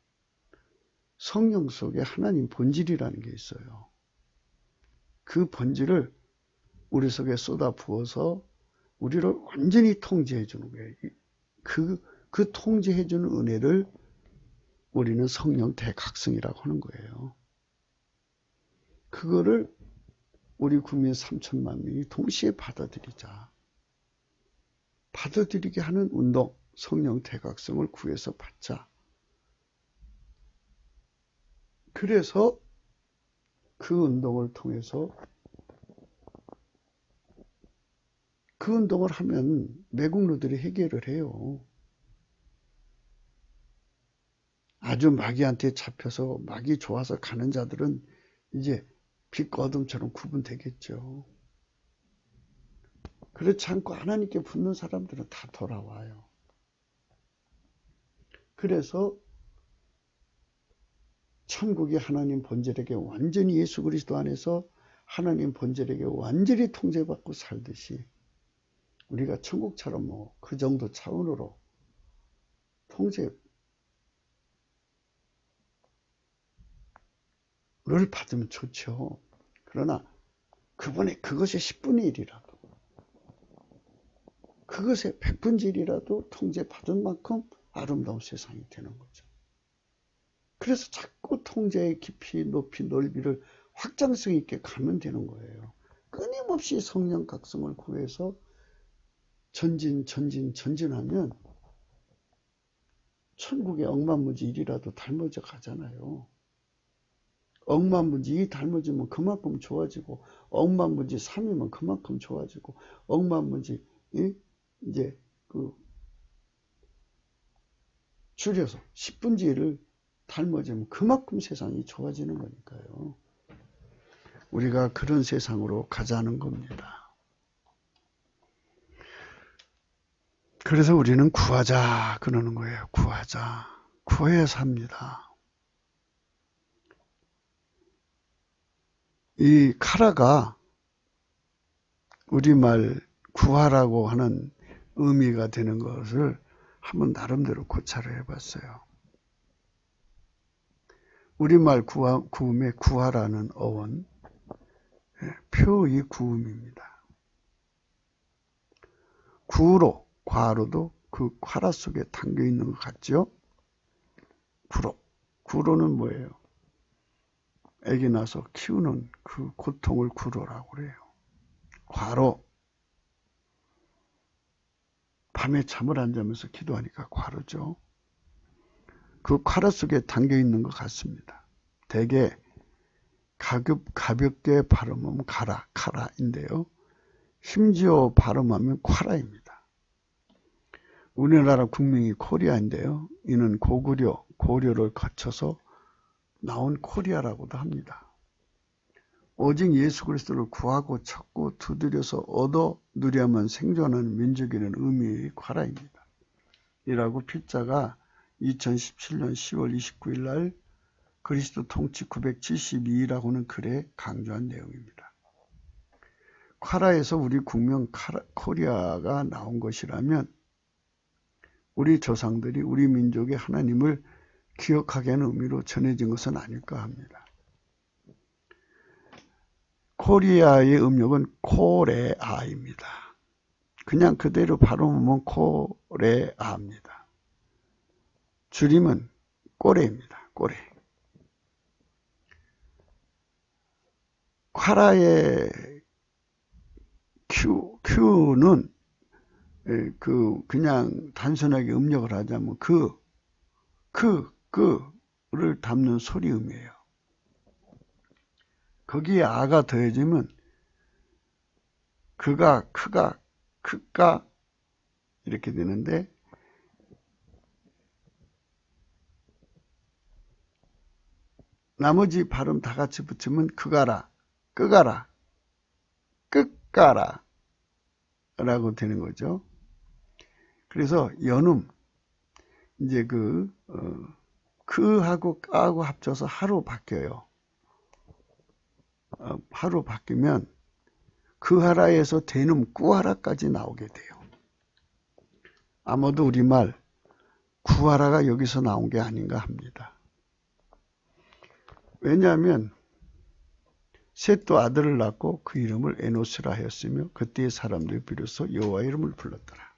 성령 속에 하나님 본질이라는 게 있어요. 그 본질을 우리 속에 쏟아 부어서 우리를 완전히 통제해 주는 거예요. 그 통제해 주는 은혜를 우리는 성령 대각성이라고 하는 거예요. 그거를 우리 국민 3천만 명이 동시에 받아들이자. 받아들이게 하는 운동, 성령 대각성을 구해서 받자. 그래서 그 운동을 통해서 그 운동을 하면 매국노들이 해결을 해요. 아주 마귀한테 잡혀서 마귀 좋아서 가는 자들은 이제 빛과 어둠처럼 구분되겠죠. 그렇지 않고 하나님께 붙는 사람들은 다 돌아와요. 그래서 천국이 하나님 본질에게 완전히 예수 그리스도 안에서 하나님 본질에게 완전히 통제받고 살듯이 우리가 천국처럼 뭐 그 정도 차원으로 통제를 받으면 좋죠. 그러나 그것의 10분의 1이라도 그것의 100분의 1이라도 통제받은 만큼 아름다운 세상이 되는 거죠. 그래서 자꾸 통제의 깊이, 높이, 넓이를 확장성 있게 가면 되는 거예요. 끊임없이 성령 각성을 구해서 전진하면 천국의 억만무지 1이라도 닮아져 가잖아요. 억만무지 2 닮아지면 그만큼 좋아지고 억만무지 3이면 그만큼 좋아지고 억만무지 이제 줄여서 10분의 1을 닮아지면 그만큼 세상이 좋아지는 거니까요. 우리가 그런 세상으로 가자는 겁니다. 그래서 우리는 구하자 그러는 거예요. 구하자. 구해야 삽니다. 이 카라가 우리말 구하라고 하는 의미가 되는 것을 한번 나름대로 고찰을 해봤어요. 우리말 구음의 구하라는 어원, 표의 구음입니다. 구로, 과로도 그 카라 속에 담겨 있는 것 같죠? 구로는 뭐예요? 애기 낳아서 키우는 그 고통을 구로라고 그래요. 과로, 밤에 잠을 안 자면서 기도하니까 과로죠. 그 카라 속에 담겨 있는 것 같습니다. 대개 가볍게 발음하면 카라인데요. 심지어 발음하면 콰라입니다. 우리나라 국명이 코리아인데요. 이는 고려를 거쳐서 나온 코리아라고도 합니다. 오직 예수 그리스도를 구하고 찾고 두드려서 얻어 누려야만 생존하는 민족이라는 의미의 콰라입니다. 이라고 필자가 2017년 10월 29일 날 그리스도 통치 972라고는 글에 강조한 내용입니다. 콰라에서 우리 국명 코리아가 나온 것이라면 우리 조상들이 우리 민족의 하나님을 기억하게 하는 의미로 전해진 것은 아닐까 합니다. 코리아의 음력은 코레아입니다. 그냥 그대로 발음하면 코레아입니다. 줄임은 꼬레입니다. 꼬레. 콰라의 Q는 그냥 단순하게 음력을 하자면 그를 담는 소리음이에요. 거기에 아가 더해지면 그가, 크가, 크가 이렇게 되는데 나머지 발음 다 같이 붙이면 그가라, 끄가라, 끝가라 라고 되는 거죠. 그래서 연음 이제 그하고 까하고 합쳐서 하로 바뀌어요. 하로 바뀌면 그하라에서 대놈 꾸하라까지 나오게 돼요. 아마도 우리말 구하라가 여기서 나온 게 아닌가 합니다. 왜냐하면 셋도 아들을 낳고 그 이름을 에노스라 하였으며 그때의 사람들이 비로소 여호와 이름을 불렀더라.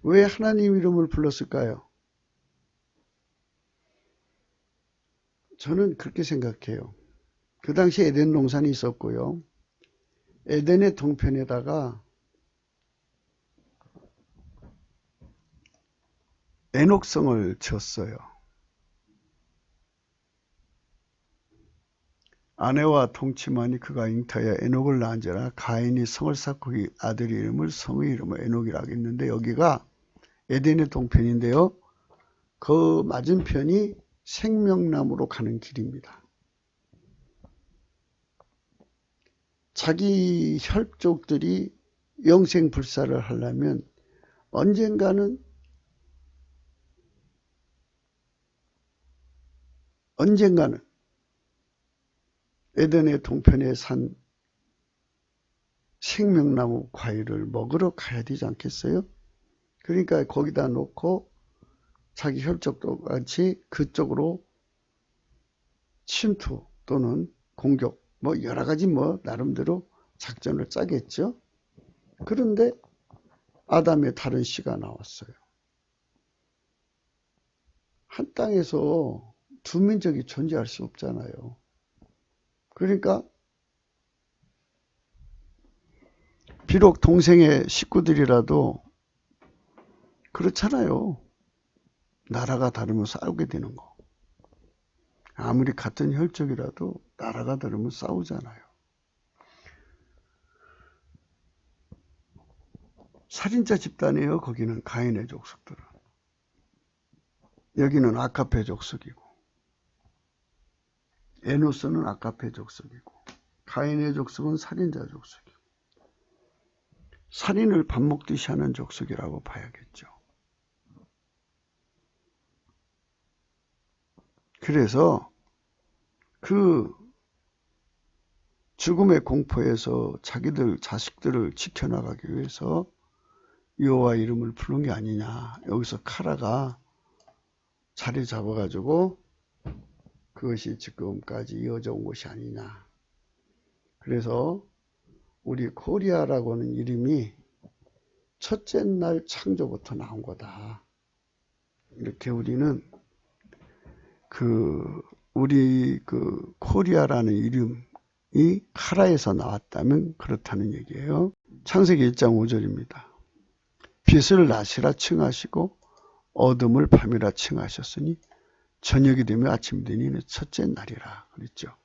왜 하나님 이름을 불렀을까요? 저는 그렇게 생각해요. 그 당시 에덴 동산이 있었고요. 에덴의 동편에다가 에녹성을 지었어요. 아내와 동침하니 그가 잉타하여 에녹을 낳은지라 가인이 성을 쌓고 그 아들 이름을 성의 이름을 에녹이라 하겠는데 여기가 에덴의 동편인데요. 그 맞은편이 생명나무로 가는 길입니다. 자기 혈족들이 영생불사를 하려면 언젠가는 에덴의 동편에 산 생명나무 과일을 먹으러 가야 되지 않겠어요? 그러니까 거기다 놓고 자기 혈족도 같이 그쪽으로 침투 또는 공격 뭐 여러 가지 뭐 나름대로 작전을 짜겠죠. 그런데 아담의 다른 씨가 나왔어요. 한 땅에서 두 민족이 존재할 수 없잖아요. 그러니까 비록 동생의 식구들이라도 그렇잖아요. 나라가 다르면 싸우게 되는 거. 아무리 같은 혈족이라도 나라가 다르면 싸우잖아요. 살인자 집단이에요. 거기는 가인의 족속들은. 여기는 아카페 족속이고 에노스는 아카페 족속이고 가인의 족속은 살인자 족속이고 살인을 밥 먹듯이 하는 족속이라고 봐야겠죠. 그래서 그 죽음의 공포에서 자기들 자식들을 지켜나가기 위해서 여호와 이름을 부른 게 아니냐. 여기서 카라가 자리 잡아가지고 그것이 지금까지 이어져 온 것이 아니냐. 그래서 우리 코리아라고 하는 이름이 첫째 날 창조부터 나온 거다. 이렇게 우리는 우리 코리아라는 이름이 카라에서 나왔다면 그렇다는 얘기예요. 창세기 1장 5절입니다. 빛을 낮이라 칭하시고 어둠을 밤이라 칭하셨으니 저녁이 되면 아침이 되니 첫째 날이라 그랬죠.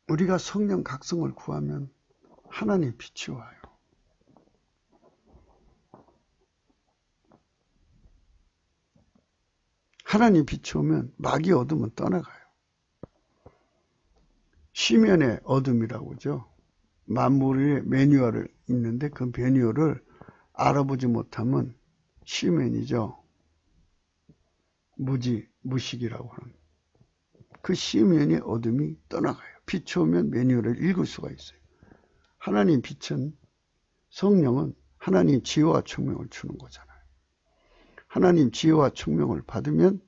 우리가 성령 각성을 구하면 하나님 빛이 와요. 하나님 빛이 오면 마귀 어둠은 떠나가요. 시면의 어둠이라고 하죠. 만물의 매뉴얼을 있는데 그 매뉴얼을 알아보지 못하면 시면이죠. 무식이라고 하는 그 시면의 어둠이 떠나가요. 빛이 오면 매뉴얼을 읽을 수가 있어요. 하나님 빛은 성령은 하나님 지혜와 총명을 주는 거잖아요. 하나님 지혜와 총명을 받으면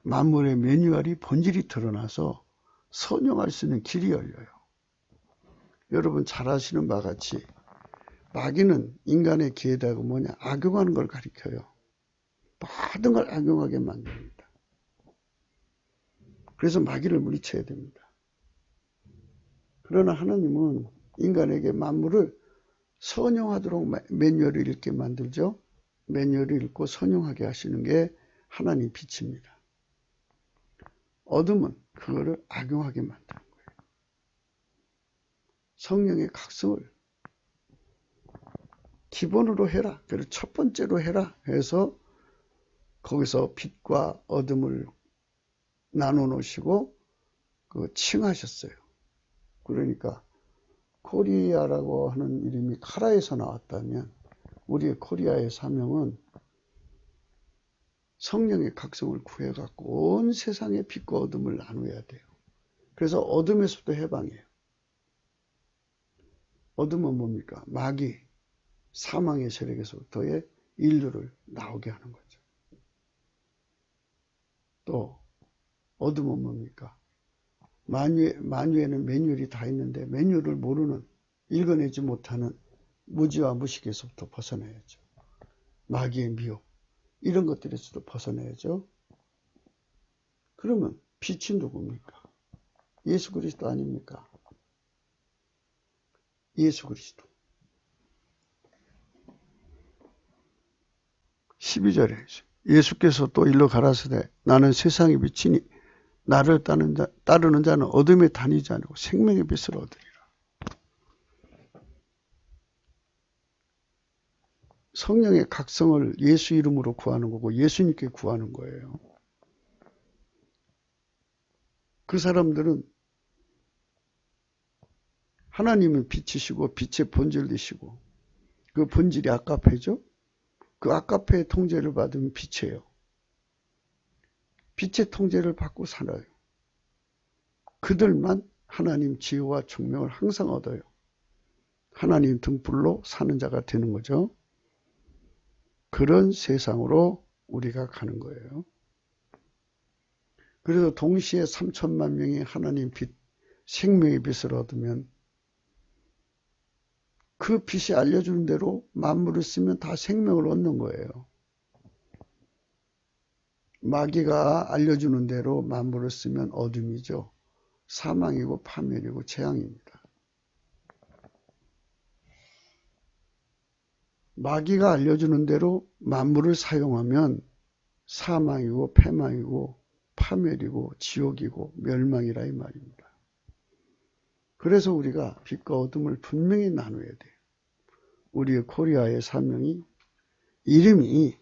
만물의 매뉴얼이 본질이 드러나서 선용할 수 있는 길이 열려요. 여러분 잘 아시는 바와 같이 마귀는 인간의 기회다가 뭐냐? 악용하는 걸 가리켜요. 모든 걸 악용하게 만듭니다. 그래서 마귀를 물리쳐야 됩니다. 그러나 하나님은 인간에게 만물을 선용하도록 매뉴얼을 읽게 만들죠. 매뉴얼을 읽고 선용하게 하시는 게 하나님 빛입니다. 어둠은 그거를 악용하게 만드는 거예요. 성령의 각성을 기본으로 해라. 그리고 첫 번째로 해라 해서 거기서 빛과 어둠을 나눠 놓으시고 칭하셨어요. 그러니까 코리아라고 하는 이름이 카라에서 나왔다면 우리의 코리아의 사명은 성령의 각성을 구해갖고 온 세상의 빛과 어둠을 나누어야 돼요. 그래서 어둠에서부터 해방이에요. 어둠은 뭡니까? 마귀, 사망의 세력에서부터의 인류를 나오게 하는 거죠. 또 어둠은 뭡니까? 만유에는 매뉴얼이 다 있는데 매뉴얼을 모르는, 읽어내지 못하는 무지와 무식에서부터 벗어나야죠. 마귀의 미혹, 이런 것들에서도 벗어나야죠. 그러면 빛이 누굽니까? 예수 그리스도 아닙니까? 예수 그리스도. 12절에 예수께서 또 일러 가라사대 나는 세상의 빛이니 나를 따르는 자는 어둠에 다니지 않고 생명의 빛을 얻으리라. 성령의 각성을 예수 이름으로 구하는 거고 예수님께 구하는 거예요. 그 사람들은 하나님은 빛이시고 빛의 본질이시고 그 본질이 아까페죠. 그 아까페의 통제를 받으면 빛이에요. 빛의 통제를 받고 살아요. 그들만 하나님 지혜와 총명을 항상 얻어요. 하나님 등불로 사는 자가 되는 거죠. 그런 세상으로 우리가 가는 거예요. 그래서 동시에 3천만 명이 하나님 빛, 생명의 빛을 얻으면 그 빛이 알려주는 대로 만물을 쓰면 다 생명을 얻는 거예요. 마귀가 알려주는 대로 만물을 쓰면 어둠이죠. 사망이고 파멸이고 재앙입니다. 마귀가 알려주는 대로 만물을 사용하면 사망이고 패망이고 파멸이고 지옥이고 멸망이라 이 말입니다. 그래서 우리가 빛과 어둠을 분명히 나눠야 돼요. 우리의 코리아의 사명이, 이름이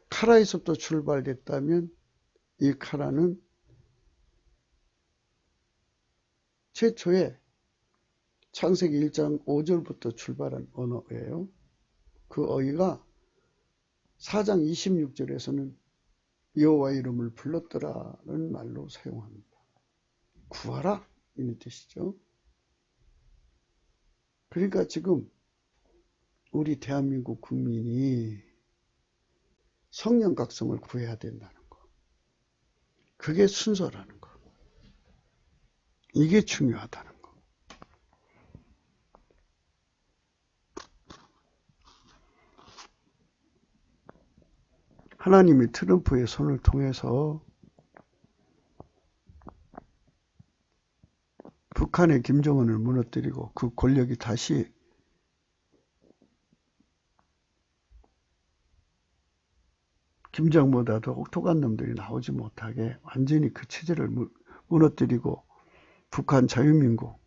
카라에서부터 출발됐다면 이 카라는 최초에 창세기 1장 5절부터 출발한 언어예요. 그 어휘가 4장 26절에서는 여호와 이름을 불렀더라는 말로 사용합니다. 구하라 이런 뜻이죠. 그러니까 지금 우리 대한민국 국민이 성령 각성을 구해야 된다는 거. 그게 순서라는 거. 이게 중요하다는 거. 하나님이 트럼프의 손을 통해서 북한의 김정은을 무너뜨리고 그 권력이 다시 김정보다도 혹독한 놈들이 나오지 못하게 완전히 그 체제를 무너뜨리고 북한 자유민국,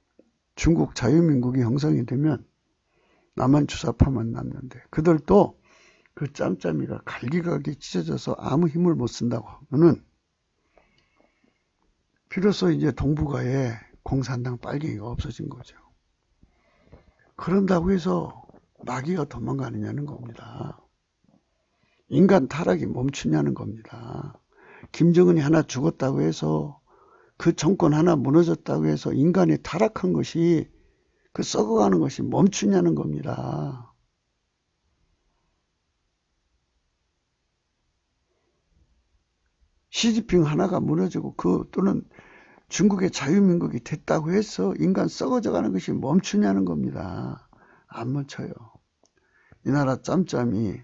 중국 자유민국이 형성이 되면 남한 주사파만 남는데 그들도 그 짬짬이가 갈기갈기 찢어져서 아무 힘을 못 쓴다고 하면은 비로소 이제 동북아에 공산당 빨갱이가 없어진 거죠. 그런다고 해서 마귀가 도망가느냐는 겁니다. 인간 타락이 멈추냐는 겁니다. 김정은이 하나 죽었다고 해서 그 정권 하나 무너졌다고 해서 인간이 타락한 것이, 그 썩어가는 것이 멈추냐는 겁니다. 시진핑 하나가 무너지고 또는 중국의 자유민국이 됐다고 해서 인간 썩어져가는 것이 멈추냐는 겁니다. 안 멈춰요. 이 나라 짬짬이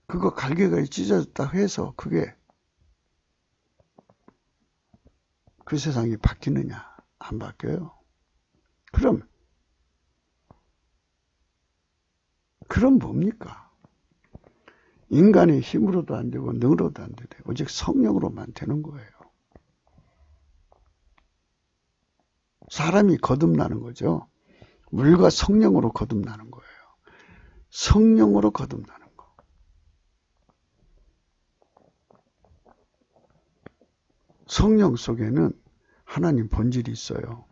그거 갈개가 찢어졌다고 해서 그게 그 세상이 바뀌느냐? 안 바뀌어요. 그럼 뭡니까? 인간의 힘으로도 안 되고 능으로도 안 되고 오직 성령으로만 되는 거예요. 사람이 거듭나는 거죠. 물과 성령으로 거듭나는 거예요. 성령으로 거듭나는 거. 성령 속에는 하나님 본질이 있어요.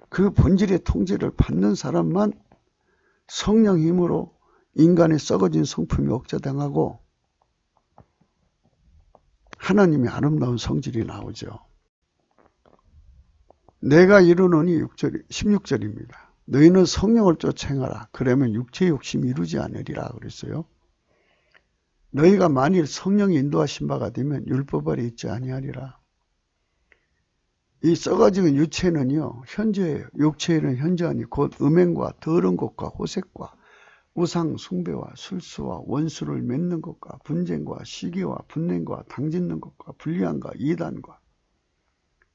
그 본질의 통제를 받는 사람만 성령 힘으로 인간의 썩어진 성품이 억제당하고 하나님의 아름다운 성질이 나오죠. 내가 이루노니 16절입니다. 너희는 성령을 쫓아 행하라. 그러면 육체의 욕심이 이루지 않으리라 그랬어요. 너희가 만일 성령이 인도하신 바가 되면 율법 아래 있지 아니하리라. 이 썩어지는 유체는요, 현재예요. 육체에는 현저하니 곧 음행과 더러운 것과 호색과 우상 숭배와 술수와 원수를 맺는 것과 분쟁과 시기와 분냄과 당짓는 것과 불리함과 이단과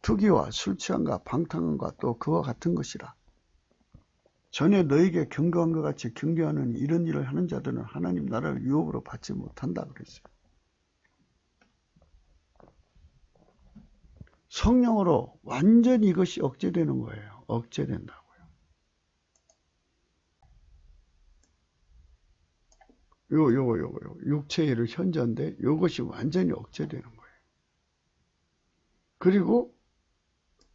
투기와 술취함과 방탕함과 또 그와 같은 것이라. 전에 너에게 경고한 것 같이 경계하는 이런 일을 하는 자들은 하나님 나라를 유업으로 받지 못한다 그랬어요. 성령으로 완전히 이것이 억제되는 거예요. 억제된다고요. 육체의 일을 현저인데 이것이 완전히 억제되는 거예요. 그리고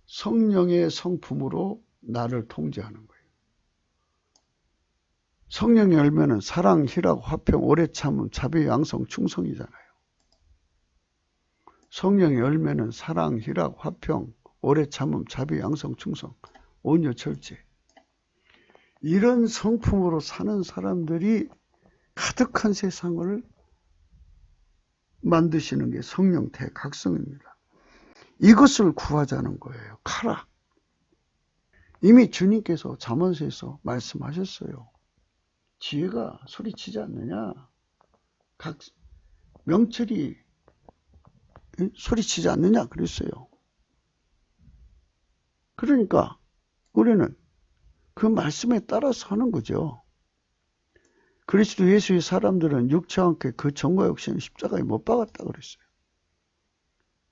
성령의 성품으로 나를 통제하는 거예요. 성령의 열매는 사랑, 희락, 화평, 오래 참음, 자비, 양성, 충성이잖아요. 성령의 열매는 사랑, 희락, 화평, 오래 참음, 자비, 양성, 충성, 온유, 절제. 이런 성품으로 사는 사람들이 가득한 세상을 만드시는 게 성령 대각성입니다. 이것을 구하자는 거예요. 가라. 이미 주님께서 잠언서에서 말씀하셨어요. 지혜가 소리치지 않느냐? 각 명철이 소리치지 않느냐? 그랬어요. 그러니까 우리는 그 말씀에 따라서 하는 거죠. 그리스도 예수의 사람들은 육체와 함께 그 정과 욕심을 십자가에 못 박았다 그랬어요.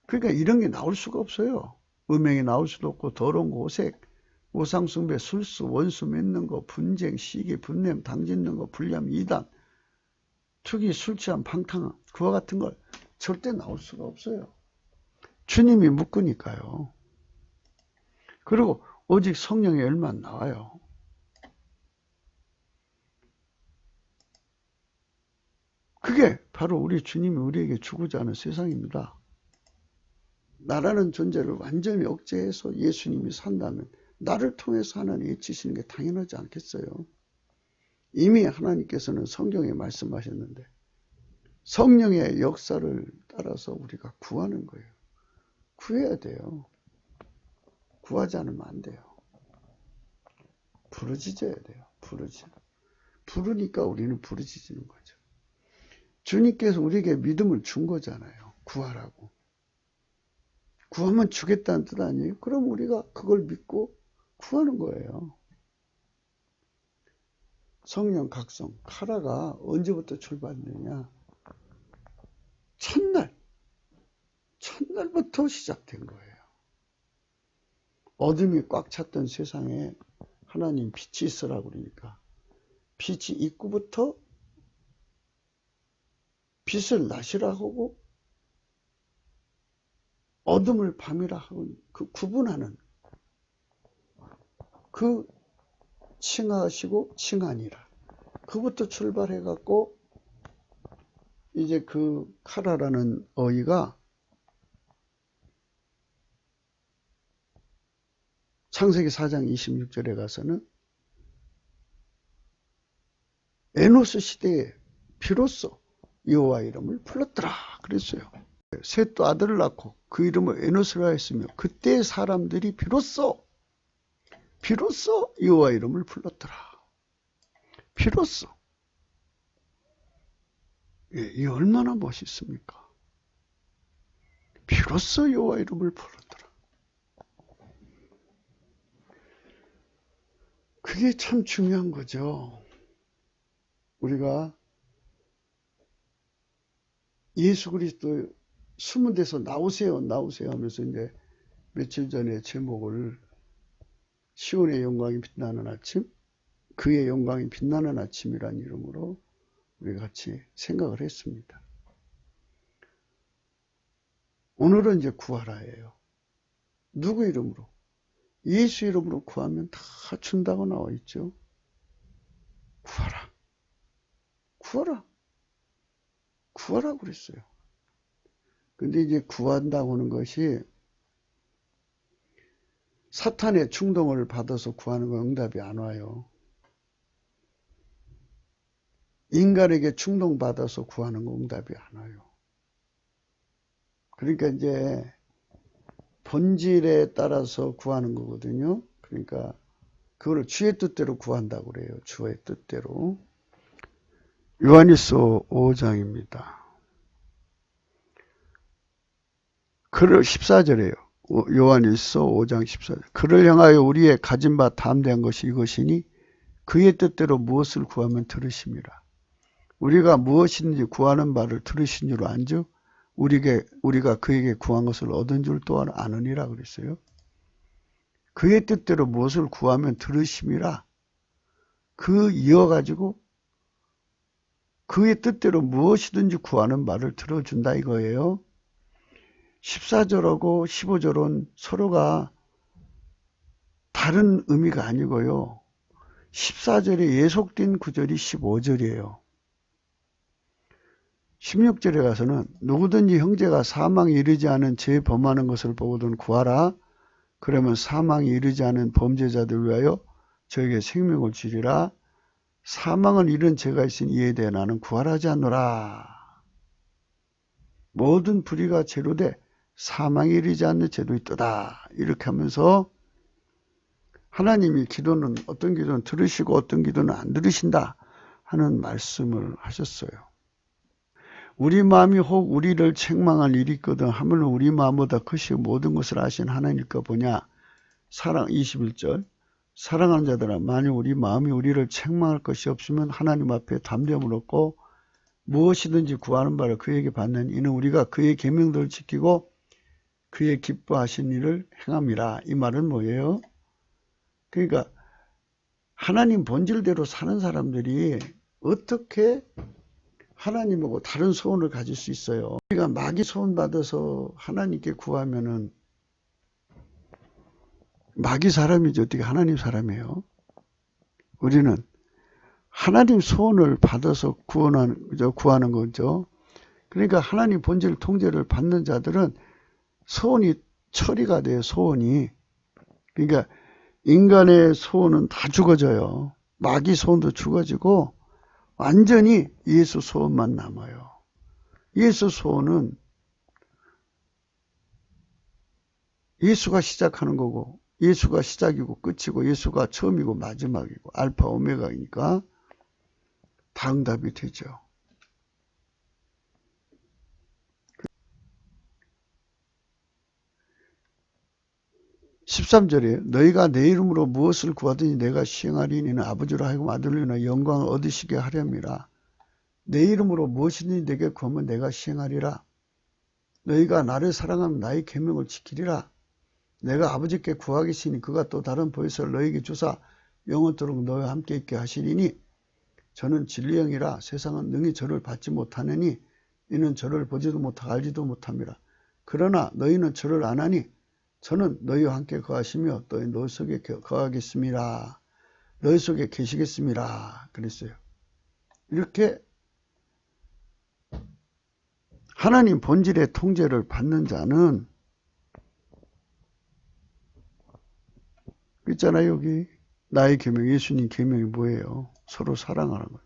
그러니까 이런 게 나올 수가 없어요. 음행이 나올 수도 없고 더러운 거, 오색, 우상숭배, 술수, 원수 맺는 거, 분쟁, 시기, 분냄, 당짓는 거, 불리함, 이단, 투기, 술취함, 방탕함, 그와 같은 걸 절대 나올 수가 없어요. 주님이 묶으니까요. 그리고 오직 성령의 열만 나와요. 그게 바로 우리 주님이 우리에게 주고자 하는 세상입니다. 나라는 존재를 완전히 억제해서 예수님이 산다면 나를 통해서 하나님이 지시는 게 당연하지 않겠어요? 이미 하나님께서는 성경에 말씀하셨는데 성령의 역사를 따라서 우리가 구하는 거예요. 구해야 돼요. 구하지 않으면 안 돼요. 부르짖어야 돼요. 부르니까 우리는 부르짖는 거죠. 주님께서 우리에게 믿음을 준 거잖아요. 구하라고. 구하면 주겠다는 뜻 아니에요? 그럼 우리가 그걸 믿고 구하는 거예요. 성령 각성, 카라가 언제부터 출발했느냐? 첫날부터 시작된 거예요. 어둠이 꽉 찼던 세상에 하나님 빛이 있으라고 그러니까 빛이 입구부터 빛을 낮이라 하고 어둠을 밤이라 하고 그 구분하는 그 칭하시고 칭하니라. 그부터 출발해 갖고 이제 그 카라라는 어휘가 창세기 4장 26절에 가서는 에노스 시대에 비로소 여호와 이름을 불렀더라 그랬어요. 셋도 아들을 낳고 그 이름을 에노스라 했으며 그때 사람들이 비로소 여호와 이름을 불렀더라. 비로소. 이 얼마나 멋있습니까? 비로소 여호와 이름을 불렀더라. 그게 참 중요한 거죠. 우리가 예수 그리스도 숨은 데서 나오세요 하면서 이제 며칠 전에 제목을 시온의 영광이 빛나는 아침, 그의 영광이 빛나는 아침이라는 이름으로 우리 같이 생각을 했습니다. 오늘은 이제 구하라예요. 누구 이름으로? 예수 이름으로 구하면 다 준다고 나와 있죠. 구하라 그랬어요. 근데 이제 구한다고 하는 것이 사탄의 충동을 받아서 구하는 건 응답이 안 와요. 인간에게 충동받아서 구하는 건 응답이 안 와요. 그러니까 이제 본질에 따라서 구하는 거거든요. 그러니까 그거를 주의 뜻대로 구한다고 그래요. 주의 뜻대로. 요한일서 5장입니다. 그를 14절이에요. 요한일서 5장 14절. 그를 향하여 우리의 가진 바 담대한 것이 이것이니 그의 뜻대로 무엇을 구하면 들으심이라. 우리가 무엇이든지 구하는 바를 들으신 줄 안즉 우리가 그에게 구한 것을 얻은 줄 또한 아느니라 그랬어요. 그의 뜻대로 무엇을 구하면 들으심이라. 그 이어가지고 그의 뜻대로 무엇이든지 구하는 말을 들어준다 이거예요. 14절하고 15절은 서로가 다른 의미가 아니고요. 14절에 예속된 구절이 15절이에요. 16절에 가서는 누구든지 형제가 사망에 이르지 않은 죄 범하는 것을 보거든 구하라. 그러면 사망에 이르지 않은 범죄자들 위하여 저에게 생명을 주리라. 사망은 이런 죄가 있으니 이에 대해 나는 구하라지 않노라. 모든 불의가 죄로 돼 사망에 이르지 않는 죄도 있도다. 이렇게 하면서 하나님이 기도는 어떤 기도는 들으시고 어떤 기도는 안 들으신다 하는 말씀을 하셨어요. 우리 마음이 혹 우리를 책망할 일이 있거든 하물며 우리 마음보다 크시고 모든 것을 아신 하나님께 보냐. 21절 사랑하는 자들아 만일 우리 마음이 우리를 책망할 것이 없으면 하나님 앞에 담대함을 얻고 무엇이든지 구하는 바를 그에게 받는 이는 우리가 그의 계명들을 지키고 그의 기뻐하신 일을 행함이라. 이 말은 뭐예요? 그러니까 하나님 본질대로 사는 사람들이 어떻게 하나님하고 다른 소원을 가질 수 있어요? 우리가 마귀 소원 받아서 하나님께 구하면은 마귀 사람이지 어떻게 하나님 사람이에요? 우리는 하나님 소원을 받아서 구하는 거죠. 그러니까 하나님 본질 통제를 받는 자들은 소원이 처리가 돼요. 소원이. 그러니까 인간의 소원은 다 죽어져요. 마귀 소원도 죽어지고 완전히 예수 소원만 남아요. 예수 소원은 예수가 시작하는 거고 예수가 시작이고 끝이고 예수가 처음이고 마지막이고 알파 오메가이니까 다 응답이 되죠. 13절에 너희가 내 이름으로 무엇을 구하든지 내가 시행하리니 이는 아버지로 하여금 아들로 인하여 영광을 얻으시게 하렵니다. 내 이름으로 무엇이든지 내게 구하면 내가 시행하리라. 너희가 나를 사랑하면 나의 계명을 지키리라. 내가 아버지께 구하겠으니 그가 또 다른 보혜사를 너희에게 주사 영원토록 너희와 함께 있게 하시리니 저는 진리의 영이라 세상은 능히 저를 받지 못하느니 이는 저를 보지도 못하고 알지도 못함이라. 그러나 너희는 저를 아나니 저는 너희와 함께 거하시며 또 너희 속에 거하겠습니다. 너희 속에 계시겠습니다. 그랬어요. 이렇게 하나님 본질의 통제를 받는 자는 있잖아요. 여기 나의 계명, 예수님 계명이 뭐예요? 서로 사랑하는 거죠.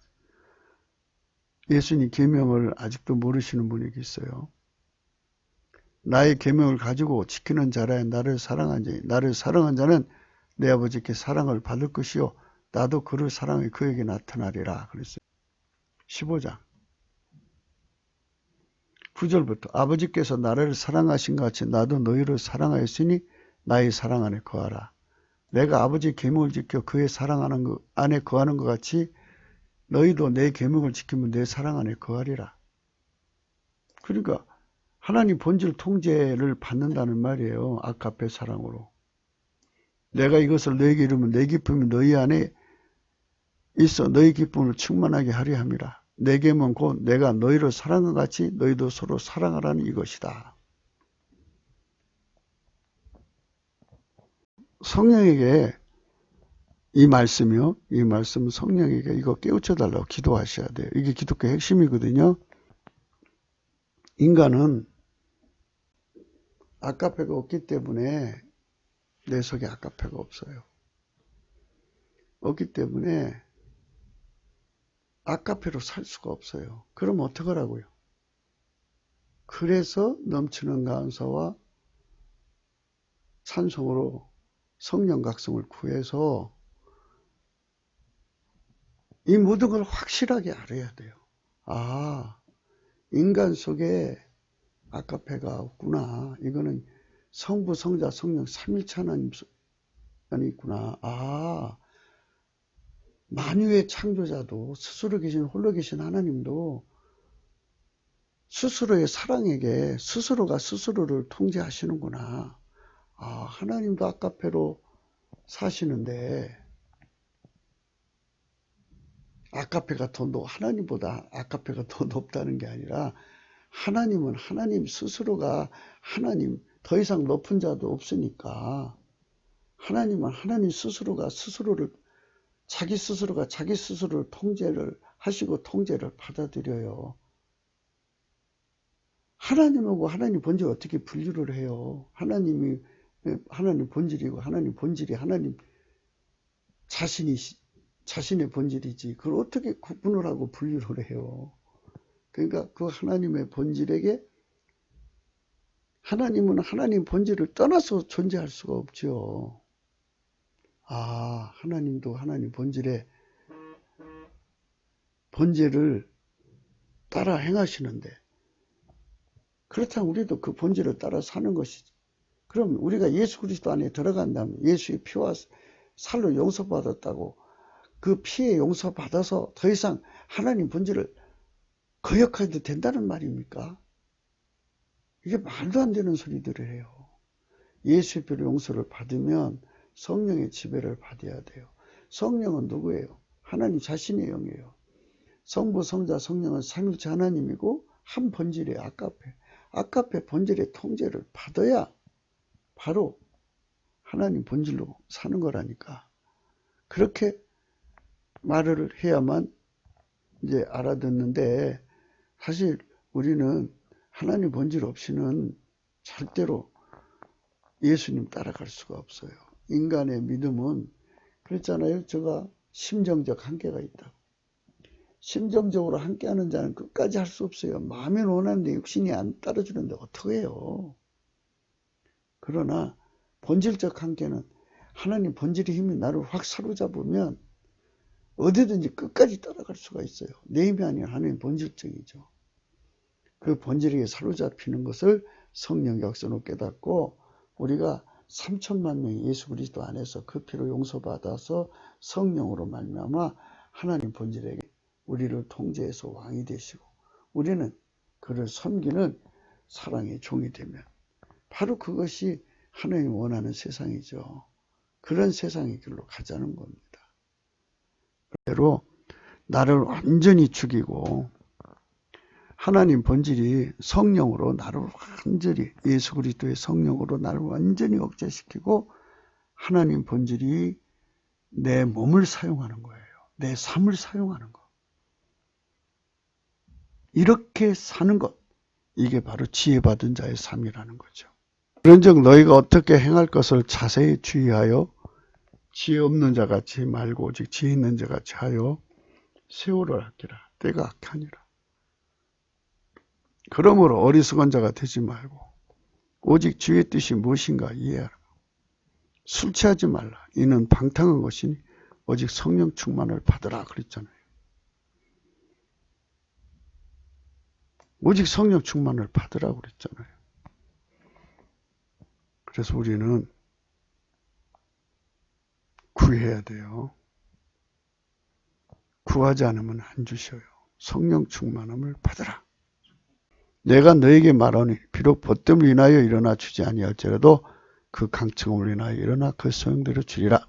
예수님 계명을 아직도 모르시는 분이 있어요. 나의 계명을 가지고 지키는 자라야 나를 사랑한 자니 나를 사랑한 자는 내 아버지께 사랑을 받을 것이요 나도 그를 사랑해 그에게 나타나리라 그랬어요. 15장 9절부터 아버지께서 나를 사랑하신 것 같이 나도 너희를 사랑하였으니 나의 사랑 안에 거하라. 내가 아버지의 계명을 지켜 그의 사랑 안에 거하는 것 같이 너희도 내 계명을 지키면 내 사랑 안에 거하리라. 그러니까 하나님 본질 통제를 받는다는 말이에요. 아카페 사랑으로. 내가 이것을 너에게 이루면 내 기쁨이 너희 안에 있어 너희 기쁨을 충만하게 하려 함이라. 내 계명은 곧 내가 너희를 사랑한 같이 너희도 서로 사랑하라는 이것이다. 성령에게 이 말씀이요. 이 말씀 성령에게 이거 깨우쳐달라고 기도하셔야 돼요. 이게 기독교 핵심이거든요. 인간은 아까페가 없기 때문에 내 속에 아까페가 없어요. 없기 때문에 아까페로 살 수가 없어요. 그럼 어떡하라고요? 그래서 넘치는 감사와 찬송으로 성령 각성을 구해서 이 모든 걸 확실하게 알아야 돼요. 아, 인간 속에 아까페가 없구나. 이거는 성부, 성자, 성령 삼위일체 하나님이 있구나. 아, 만유의 창조자도 스스로 계신 홀로 계신 하나님도 스스로의 사랑에게 스스로가 스스로를 통제하시는구나. 아, 하나님도 아까페로 사시는데 아까페가 하나님보다 아까페가 더 높다는 게 아니라 하나님은 하나님 스스로가 하나님 더 이상 높은 자도 없으니까 하나님은 하나님 스스로가 자기 스스로를 통제를 하시고 통제를 받아들여요. 하나님하고 하나님 본질 어떻게 분류를 해요? 하나님 본질이고 하나님 본질이 하나님 자신의 본질이지. 그걸 어떻게 구분을 하고 분류를 해요? 그러니까 그 하나님의 본질에게 하나님은 하나님 본질을 떠나서 존재할 수가 없죠. 아, 하나님도 하나님 본질을 따라 행하시는데 그렇다면 우리도 그 본질을 따라 사는 것이지. 그럼 우리가 예수 그리스도 안에 들어간다면 예수의 피와 살로 용서받았다고 그 피에 용서받아서 더 이상 하나님 본질을 거역해도 된다는 말입니까? 이게 말도 안 되는 소리들을 해요. 예수의 피로 용서를 받으면 성령의 지배를 받아야 돼요. 성령은 누구예요? 하나님 자신의 영이에요. 성부, 성자, 성령은 삼일체 하나님이고 한 본질의 아까페 본질의 통제를 받아야 바로 하나님 본질로 사는 거라니까. 그렇게 말을 해야만 이제 알아듣는데 사실 우리는 하나님 본질 없이는 절대로 예수님 따라갈 수가 없어요. 인간의 믿음은 그랬잖아요. 제가 심정적 한계가 있다고. 심정적으로 함께하는 자는 끝까지 할 수 없어요. 마음이 원하는데 육신이 안 따라주는데 어떡해요. 그러나 본질적 한계는 하나님 본질의 힘이 나를 확 사로잡으면 어디든지 끝까지 따라갈 수가 있어요. 내 힘이 아니라 하나님 본질적이죠. 그 본질에게 사로잡히는 것을 성령 역사로 깨닫고 우리가 3천만 명이 예수 그리스도 안에서 그 피로 용서받아서 성령으로 말미암아 하나님 본질에게 우리를 통제해서 왕이 되시고 우리는 그를 섬기는 사랑의 종이 되면 바로 그것이 하나님이 원하는 세상이죠. 그런 세상의 길로 가자는 겁니다. 그대로 나를 완전히 죽이고 하나님 본질이 성령으로 나를 완전히 예수 그리스도의 성령으로 나를 완전히 억제시키고 하나님 본질이 내 몸을 사용하는 거예요. 내 삶을 사용하는 거. 이렇게 사는 것, 이게 바로 지혜받은 자의 삶이라는 거죠. 그런즉 너희가 어떻게 행할 것을 자세히 주의하여 지혜 없는 자 같이 말고 오직 지혜 있는 자 같이 하여 세월을 아끼라. 때가 악하니라. 그러므로 어리석은 자가 되지 말고 오직 주의 뜻이 무엇인가 이해하라. 술 취하지 말라. 이는 방탕한 것이니 오직 성령 충만을 받으라 그랬잖아요. 오직 성령 충만을 받으라고 그랬잖아요. 그래서 우리는 구해야 돼요. 구하지 않으면 안 주셔요. 성령 충만함을 받으라. 내가 너에게 말하니 비록 벗됨을 인하여 일어나 주지 아니할지라도 그 강청함을 인하여 일어나 그 소용대로 주리라.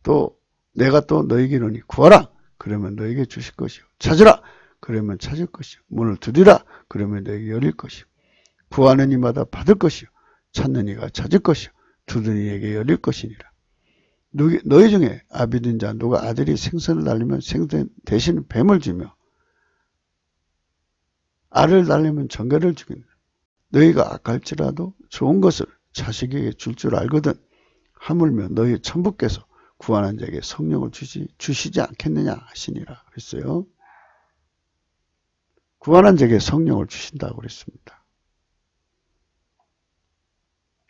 또 내가 또 너에게 이르니 구하라. 그러면 너에게 주실 것이요. 찾으라. 그러면 찾을 것이요. 문을 두드리라. 그러면 너에게 열릴 것이요. 구하는 이마다 받을 것이요. 찾는 이가 찾을 것이요. 두드리는 이에게 열릴 것이니라. 너희 중에 아비든 자 누가 아들이 생선을 날리면 생선 대신 뱀을 주며 알을 날리면 정갈을 주겠느냐. 너희가 악할지라도 좋은 것을 자식에게 줄 줄 알거든 하물며 너희 천부께서 구원한 자에게 성령을 주시지 않겠느냐 하시니라 그랬어요. 구원한 자에게 성령을 주신다고 그랬습니다.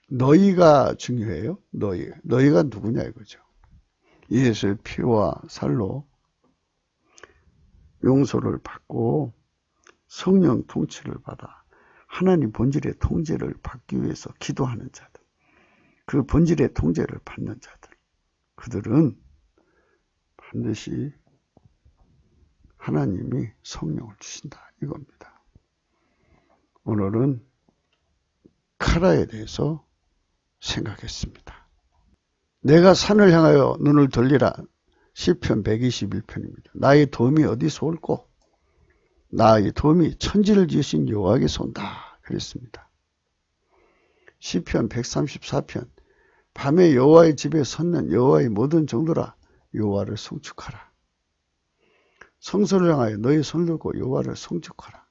너희가 중요해요. 너희가 누구냐 이거죠. 예수의 피와 살로 용서를 받고 성령 통치를 받아 하나님 본질의 통제를 받기 위해서 기도하는 자들, 그 본질의 통제를 받는 자들, 그들은 반드시 하나님이 성령을 주신다 이겁니다. 오늘은 카라에 대해서 생각했습니다. 내가 산을 향하여 눈을 돌리라. 시편 121편입니다. 나의 도움이 어디서 올꼬? 나의 도움이 천지를 지으신 여호와에게서 온다. 그랬습니다. 시편 134편 밤에 여호와의 집에 섰는 여호와의 모든 종들아 여호와를 송축하라. 성소를 향하여 너희 손을 들고 여호와를 송축하라.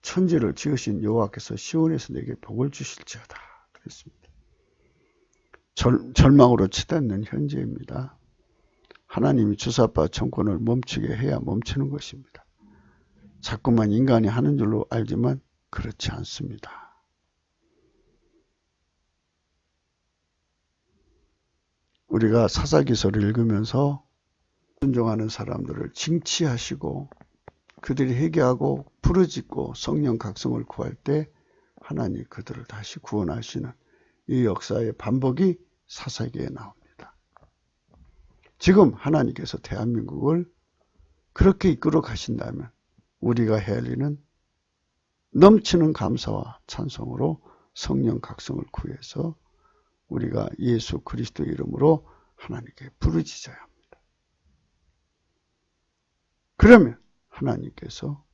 천지를 지으신 여호와께서 시온에서 내게 복을 주실지어다. 그랬습니다. 절망으로 치닫는 현재입니다. 하나님이 주사파 정권을 멈추게 해야 멈추는 것입니다. 자꾸만 인간이 하는 줄로 알지만 그렇지 않습니다. 우리가 사사기서를 읽으면서 순종하는 사람들을 징치하시고 그들이 회개하고 부르짖고 성령 각성을 구할 때 하나님 그들을 다시 구원하시는 이 역사의 반복이 사사기에 나옵니다. 지금 하나님께서 대한민국을 그렇게 이끌어 가신다면 우리가 해야 할 일은 넘치는 감사와 찬송으로 성령 각성을 구해서 우리가 예수 그리스도의 이름으로 하나님께 부르짖어야 합니다. 그러면 하나님께서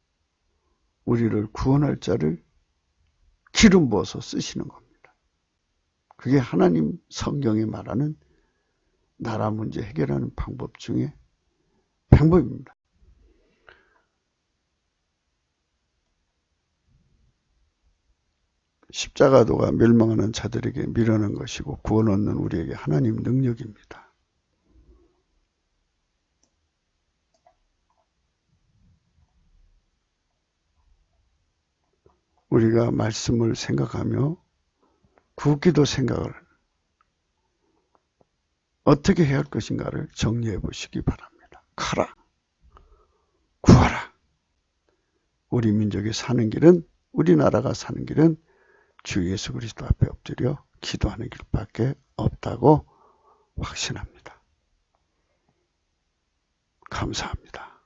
우리를 구원할 자를 기름 부어서 쓰시는 겁니다. 그게 하나님 성경이 말하는 나라 문제 해결하는 방법 중에 방법입니다. 십자가도가 멸망하는 자들에게 미루는 것이고 구원 얻는 우리에게 하나님 능력입니다. 우리가 말씀을 생각하며 굳기도 생각을 어떻게 해야 할 것인가를 정리해 보시기 바랍니다. 가라, 구하라. 우리 민족이 사는 길은, 우리나라가 사는 길은 주 예수 그리스도 앞에 엎드려 기도하는 길밖에 없다고 확신합니다. 감사합니다.